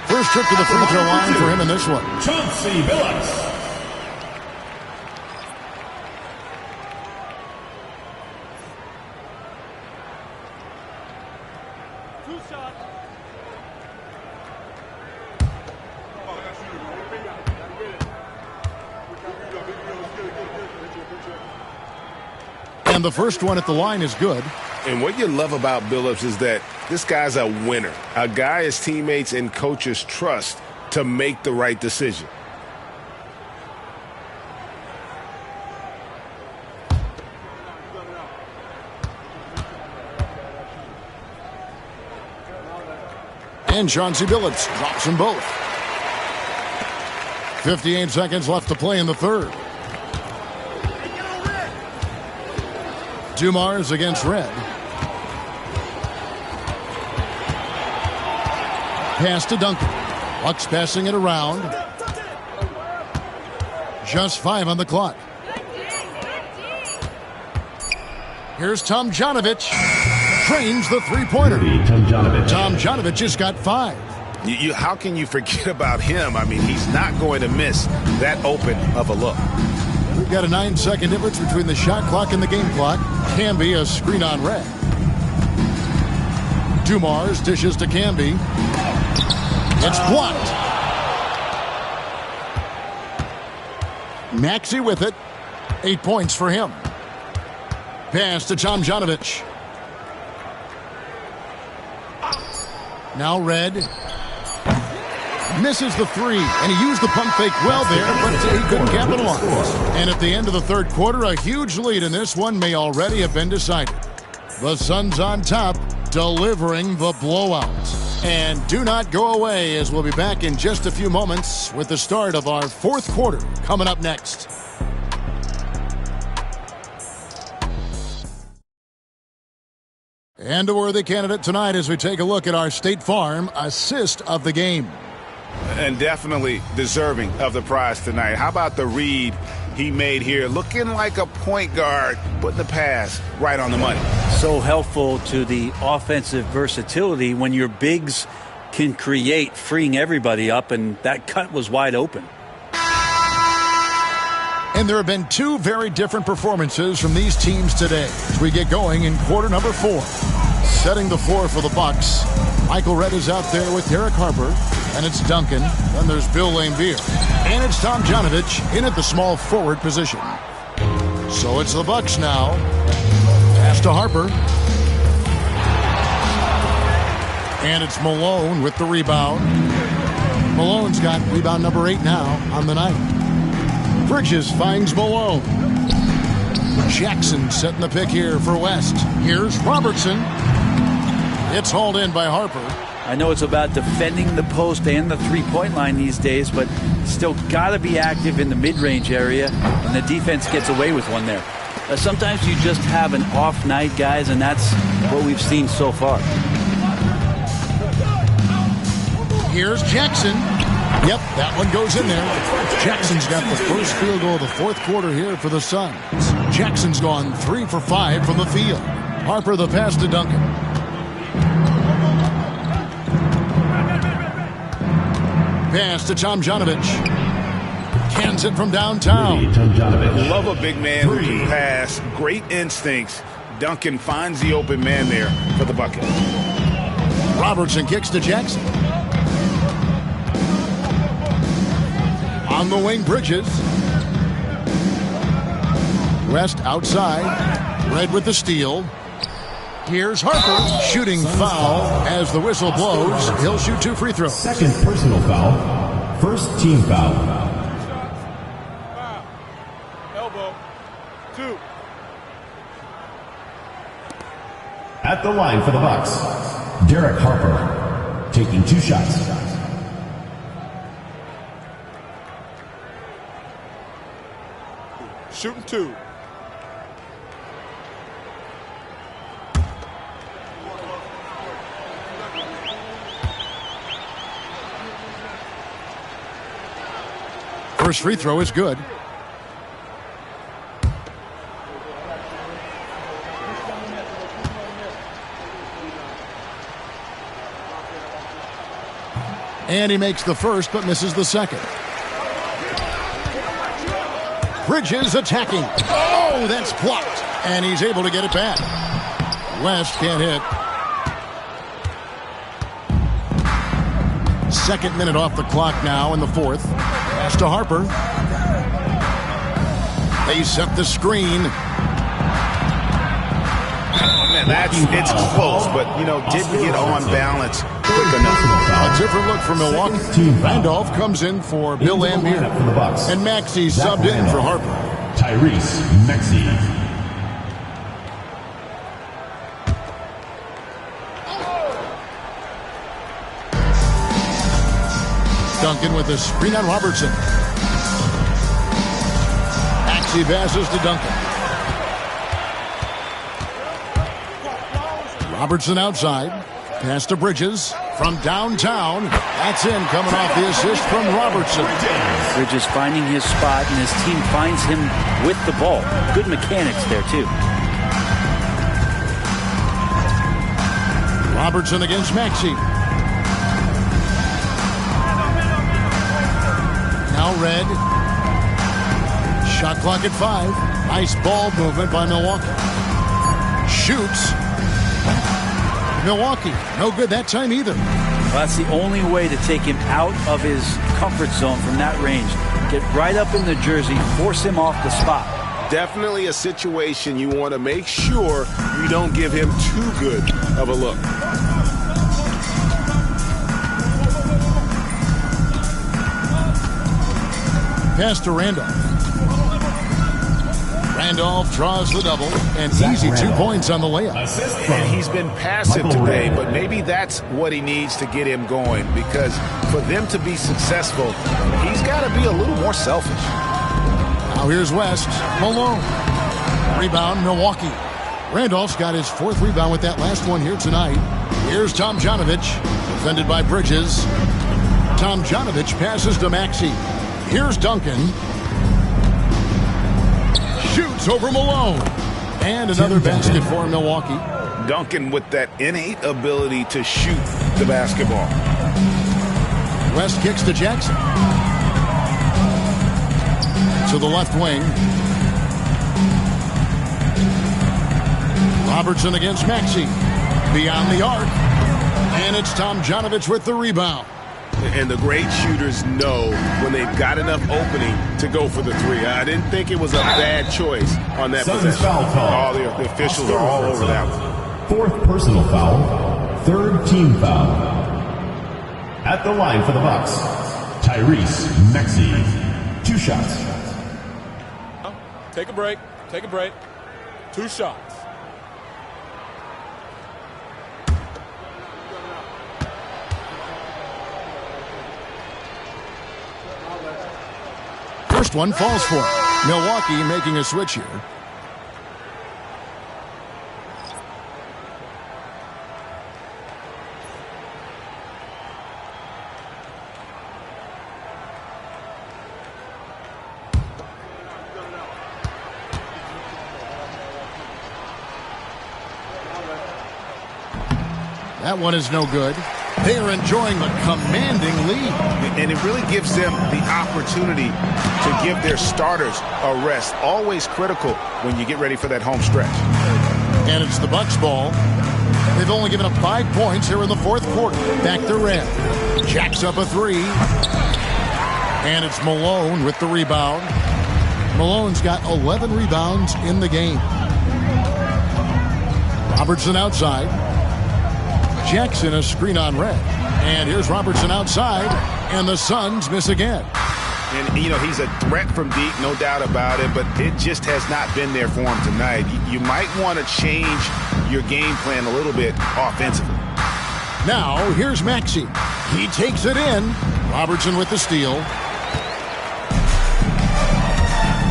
First trip to the free throw line for him in this one. Chauncey Billups. And the first one at the line is good. And what you love about Billups is that this guy's a winner, a guy his teammates and coaches trust to make the right decision. And Chauncey Billups drops them both. 58 seconds left to play in the third. Dumars against Red. Pass to Duncan. Bucks passing it around. Just 5 on the clock. Here's Tomjanovich. Trains the three-pointer. Tomjanovich just got 5. How can you forget about him? I mean, he's not going to miss that open of a look. We've got a 9-second difference between the shot clock and the game clock. Camby, a screen on red. Dumars dishes to Camby. It's blocked. Maxey with it. 8 points for him. Pass to Tomjanovich. Now Red. Misses the 3, and he used the pump fake well there, but he couldn't capitalize. And at the end of the third quarter, a huge lead in this one may already have been decided. The Suns on top, delivering the blowout. And do not go away, as we'll be back in just a few moments with the start of our fourth quarter coming up next. And a worthy candidate tonight as we take a look at our State Farm assist of the game. And definitely deserving of the prize tonight. How about the read he made here? Looking like a point guard, putting the pass right on the money. So helpful to the offensive versatility when your bigs can create, freeing everybody up, and that cut was wide open. And there have been 2 very different performances from these teams today as we get going in quarter number 4. Setting the floor for the Bucks, Michael Redd is out there with Derek Harper, and it's Duncan. Then there's Bill Laimbeer, and it's Tomjanovich in at the small forward position. So it's the Bucks now. Pass to Harper. And it's Malone with the rebound. Malone's got rebound number 8 now on the night. Bridges finds Malone. Jackson setting the pick here for West. Here's Robertson. It's hauled in by Harper. I know it's about defending the post and the three-point line these days, but still got to be active in the mid-range area, and the defense gets away with one there. Sometimes you just have an off night, guys, and that's what we've seen so far. Here's Jackson. Yep, that one goes in there. Jackson's got the first field goal of the fourth quarter here for the Suns. Jackson's gone 3 for 5 from the field. Harper the pass to Duncan. Pass to Tomjanovich. Cans it from downtown. Love a big man who can pass. Great instincts. Duncan finds the open man there for the bucket. Robertson kicks to Jackson. On the wing, Bridges. West outside. Red with the steal. Here's Harper. Shooting foul as the whistle blows. He'll shoot 2 free throws. Second personal foul. First team foul. Elbow. 2. At the line for the Bucks, Derek Harper, taking 2 shots. Shooting 2. First free throw is good. And he makes the first but misses the second. Bridges attacking. Oh, that's blocked. And he's able to get it back. West can't hit. Second minute off the clock now in the fourth. Pass to Harper. They set the screen. It's close, but, didn't get on balance quick enough. A different look for Milwaukee. Randolph comes in for Bill Laimbeer. And Maxey subbed in for Harper. Tyrese Maxey. Duncan with a screen on Robertson. Maxey passes to Duncan. Robertson outside. Pass to Bridges from downtown. That's in, coming off the assist from Robertson. Bridges finding his spot, and his team finds him with the ball. Good mechanics there, too. Robertson against Maxey. Now Red. Shot clock at 5. Nice ball movement by Milwaukee. Shoots. Milwaukee, no good that time either. Well, that's the only way to take him out of his comfort zone from that range. Get right up in the jersey, force him off the spot. Definitely a situation you want to make sure you don't give him too good of a look. Pass to Randolph. Randolph draws the double, and easy 2 points on the layup. And he's been passive today, but maybe that's what he needs to get him going, because for them to be successful, he's got to be a little more selfish. Now here's West. Malone. Rebound, Milwaukee. Randolph's got his 4th rebound with that last one here tonight. Here's Tomjanovich, defended by Bridges. Tomjanovich passes to Maxey. Here's Duncan. Shoots over Malone. And another basket for Milwaukee. Duncan with that innate ability to shoot the basketball. West kicks to Jackson. To the left wing. Robertson against Maxey. Beyond the arc. And it's Tomjanovich with the rebound. And the great shooters know when they've got enough opening to go for the 3. I didn't think it was a bad choice on that possession. All the officials are all over that one. 4th personal foul, 3rd team foul. At the line for the Bucks, Tyrese Maxey. 2 shots. Take a break. Take a break. 2 shots. First one falls for it. Milwaukee making a switch here. That one is no good. They are enjoying a commanding lead. And it really gives them the opportunity to give their starters a rest. Always critical when you get ready for that home stretch. And it's the Bucks ball. They've only given up 5 points here in the 4th quarter. Back to Red. Jacks up a 3. And it's Malone with the rebound. Malone's got 11 rebounds in the game. Robertson outside. Jackson a screen on Red. And here's Robertson outside. And the Suns miss again. And, you know, he's a threat from deep, no doubt about it, but it just has not been there for him tonight. You might want to change your game plan a little bit offensively. Now, here's Maxey. He takes it in. Robertson with the steal.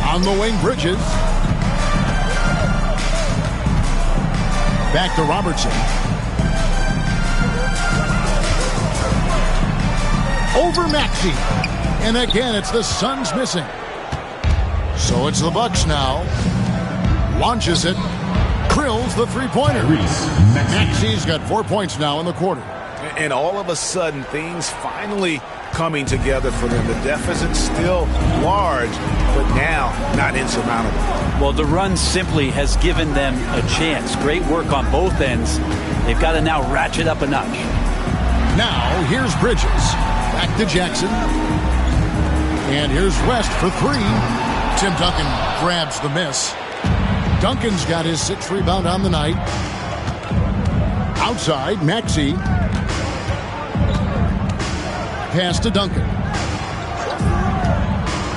On the wing, Bridges. Back to Robertson. Over Maxey. And again, it's the Suns missing. So it's the Bucks now. Launches it. Drills the three-pointer. Maxey's got 4 points now in the quarter. And all of a sudden, things finally coming together for them. The deficit's still large, but now not insurmountable. Well, the run simply has given them a chance. Great work on both ends. They've got to now ratchet up a notch. Now, here's Bridges. Back to Jackson. And here's West for 3. Tim Duncan grabs the miss. Duncan's got his 6th rebound on the night. Outside, Maxey. Pass to Duncan.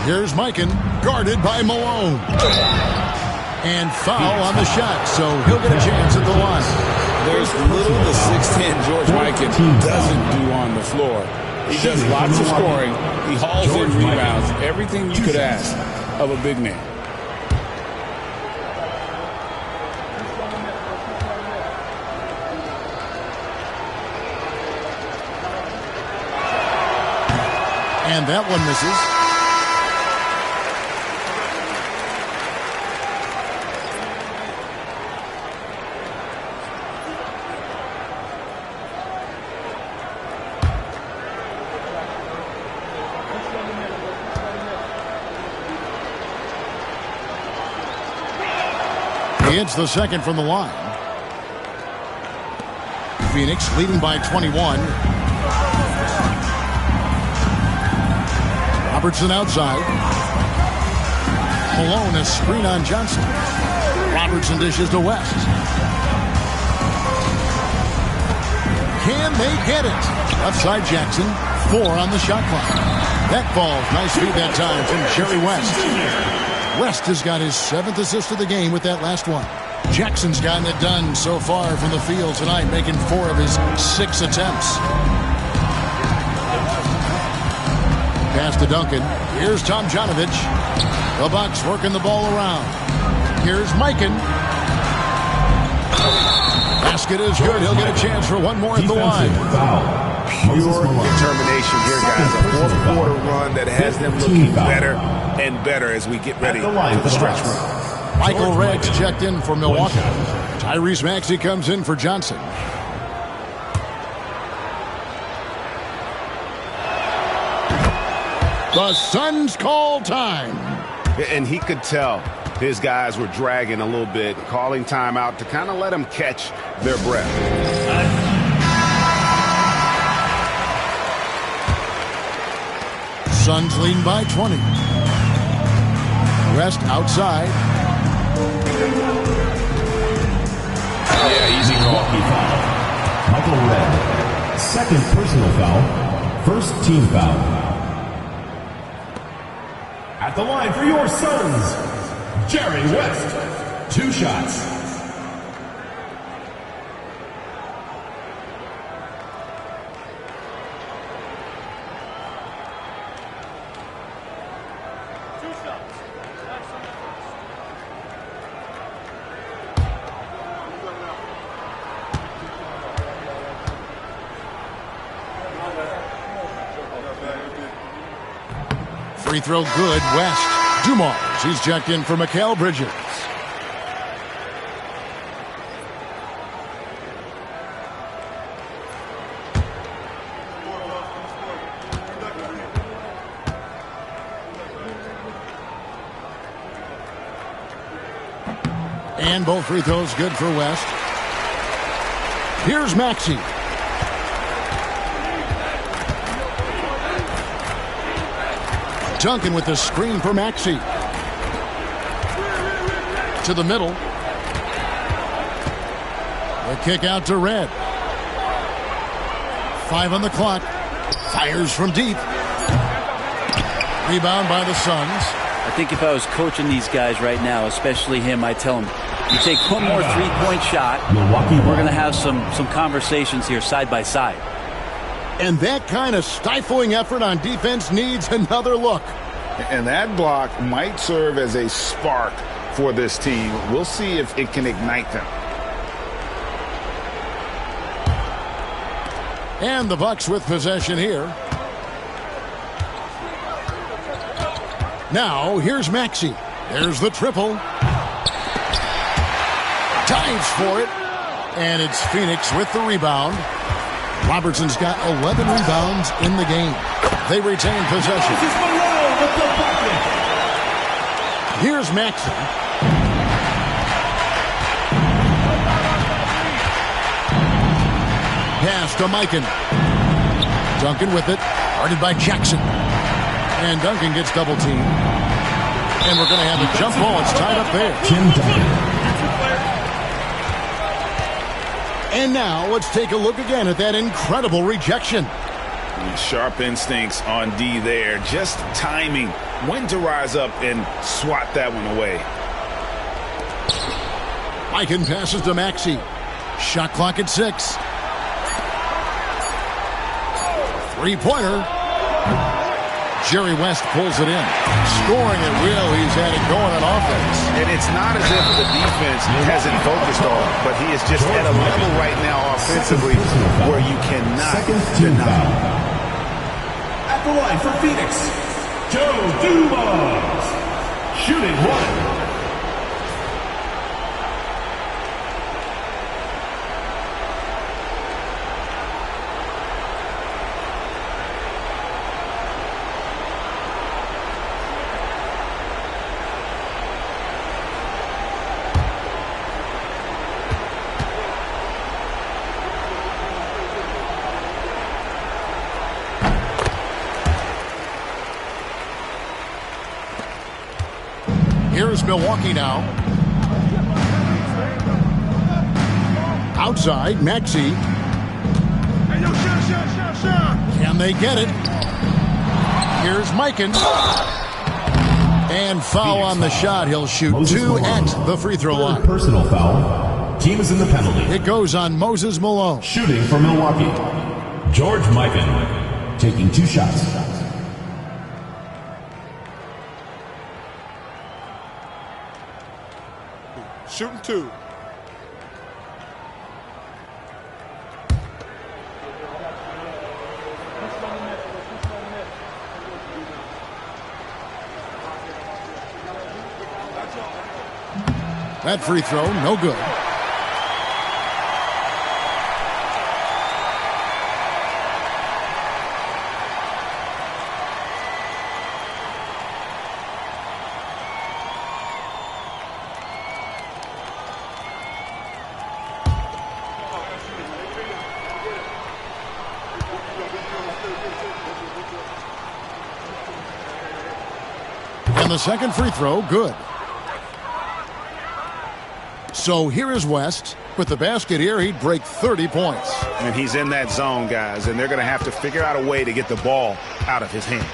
Here's Mikan, guarded by Malone. And foul on the shot, so he'll get a chance at the line. There's little the 6'10" George Mikan doesn't do on the floor. He does lots of scoring. He hauls in rebounds. Everything you could ask of a big man. And that one misses. He hits the second from the line. Phoenix leading by 21. Robertson outside. Malone a screen on Johnson. Robertson dishes to West. Can they get it? Left side Jackson. 4 on the shot clock. That falls. Nice feed that time from Jerry West. West has got his 7th assist of the game with that last one. Jackson's gotten it done so far from the field tonight, making 4 of his 6 attempts. Pass to Duncan. Here's Tomjanovich. The Bucks working the ball around. Here's Mikan. Basket is good. He'll get a chance for one more at the line. Pure determination here, guys. A fourth quarter run that has them looking better and better as we get ready for the stretch run. Michael Regg's checked in for Milwaukee. Tyrese Maxey comes in for Johnson. The Suns call time. And he could tell his guys were dragging a little bit, calling timeout to kind of let them catch their breath. Suns leading by 20. West outside. Yeah, easy call. Michael Redd, second personal foul, first team foul. At the line for your Suns, Jerry West, 2 shots. Free throw good. West. Dumars. He's checked in for Mikal Bridges. And both free throws good for West. Here's Maxey. Duncan with the screen for Maxey. To the middle. The kick out to Red. 5 on the clock. Fires from deep. Rebound by the Suns. I think if I was coaching these guys right now, especially him, I'd tell him, you take one more three-point shot, we're going to have some conversations here side by side. And that kind of stifling effort on defense needs another look. And that block might serve as a spark for this team. We'll see if it can ignite them. And the Bucks with possession here. Now, here's Maxey. There's the triple. Dives for it. And it's Phoenix with the rebound. Robertson's got 11 rebounds in the game. They retain possession. Here's Maxey. Pass to Mikan. Duncan with it. Guarded by Jackson. And Duncan gets double teamed. And we're going to have a jump ball. It's tied up there. Tim Duncan. And now let's take a look again at that incredible rejection. Sharp instincts on D there. Just timing when to rise up and swat that one away. Mikan passes to Maxey. Shot clock at 6. Three-pointer. Jerry West pulls it in. Scoring at will. He's had it going on offense. And it's not as if the defense hasn't focused on, but he is just at a level right now offensively where you cannot deny. At the line for Phoenix, Joe Dumars, shooting 1. Milwaukee now. Outside, Maxey. Can they get it? Here's Mikan. And foul on the shot. He'll shoot 2 at the free throw line. Personal foul. Team is in the penalty. It goes on Moses Malone. Shooting for Milwaukee. George Mikan taking 2 shots. Shooting 2. That free throw, no good. And the second free throw, good. So here is West. With the basket here, he'd break 30 points. And he's in that zone, guys, and they're going to have to figure out a way to get the ball out of his hands.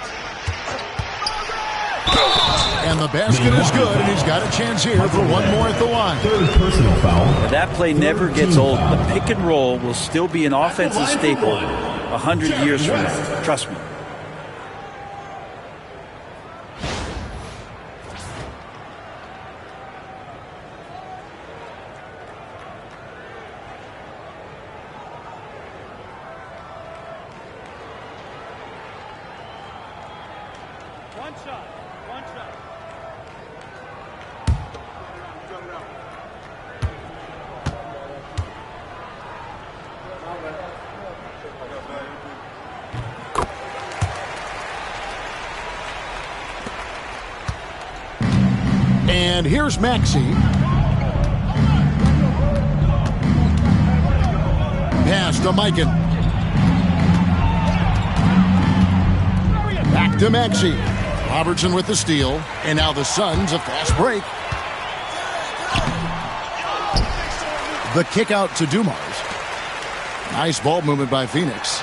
And the basket is good, and he's got a chance here for one more at the line. Third personal foul. That play never gets old. The pick and roll will still be an offensive staple 100 years from now. Trust me. And here's Maxey. Pass to Mikan. Back to Maxey. Robertson with the steal. And now the Suns a fast break. The kick out to Dumars. Nice ball movement by Phoenix.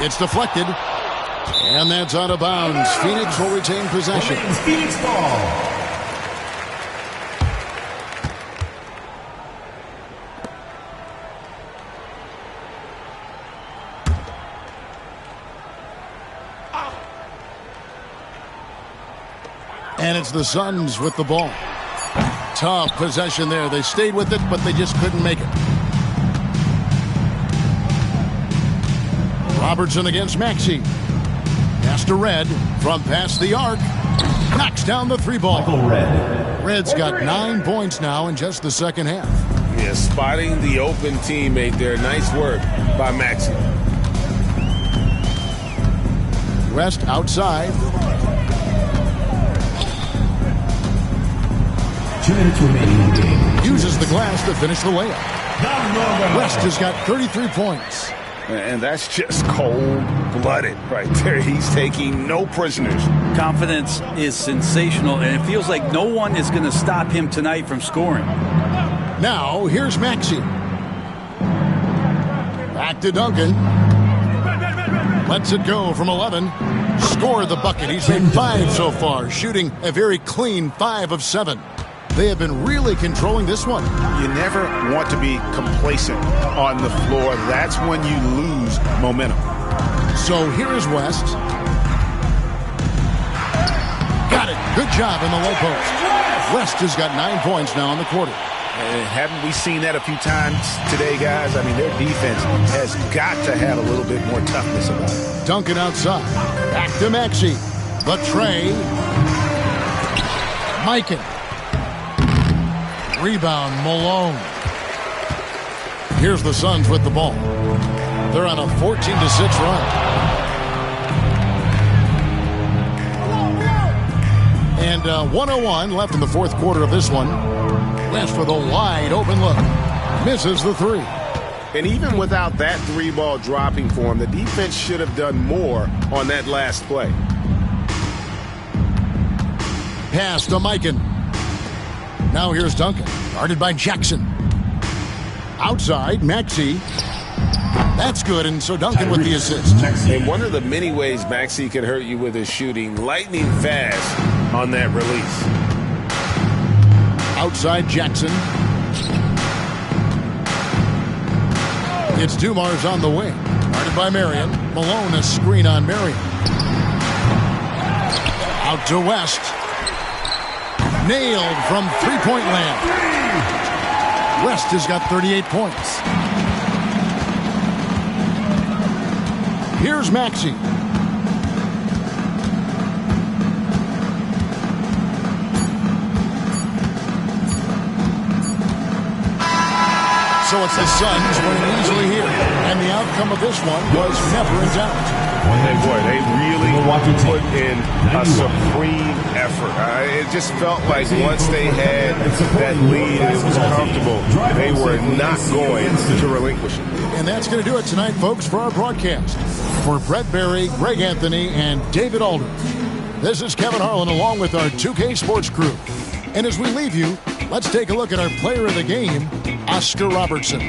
It's deflected. And that's out of bounds. Phoenix will retain possession. Phoenix ball. And it's the Suns with the ball. Tough possession there. They stayed with it, but they just couldn't make it. Robertson against Maxey. Pass to Red from past the arc. Knocks down the 3-ball. Red's got 9 points now in just the second half. Yeah, spotting the open teammate there. Nice work by Maxey. West outside. 2 minutes remaining in the game. Uses the glass to finish the layup. West has got 33 points. And that's just cold-blooded right there. He's taking no prisoners. Confidence is sensational, and it feels like no one is going to stop him tonight from scoring. Now, here's Maxey. Back to Duncan. Lets it go from 11. Score the bucket. He's made 5 so far, shooting a very clean 5 of 7. They have been really controlling this one. You never want to be complacent on the floor. That's when you lose momentum. So here is West. Got it. Good job in the low post. West has got 9 points now in the quarter. And haven't we seen that a few times today, guys? I mean, their defense has got to have a little bit more toughness about it. Duncan outside. Back to Maxey. The tray. Mikan. Rebound, Malone. Here's the Suns with the ball. They're on a 14-6 run. And 1:01 left in the fourth quarter of this one. West with a wide open look. Misses the 3. And even without that 3-ball dropping for him, the defense should have done more on that last play. Pass to Mikan. Now here's Duncan, guarded by Jackson. Outside, Maxey. That's good, and so Duncan with the assist. And one of the many ways Maxey can hurt you with his shooting, lightning fast on that release. Outside, Jackson. It's Dumars on the wing, guarded by Marion. Malone, a screen on Marion. Out to West. Nailed from three-point land. West has got 38 points. Here's Maxey. So it's the Suns winning easily here. And the outcome of this one was never in doubt. They really put in a supreme effort. It just felt like once they had that lead and it was comfortable, they were not going to relinquish it. And that's going to do it tonight, folks, for our broadcast. For Brett Barry, Greg Anthony, and David Aldridge, this is Kevin Harlan along with our 2K Sports crew. And as we leave you, let's take a look at our player of the game, Oscar Robertson.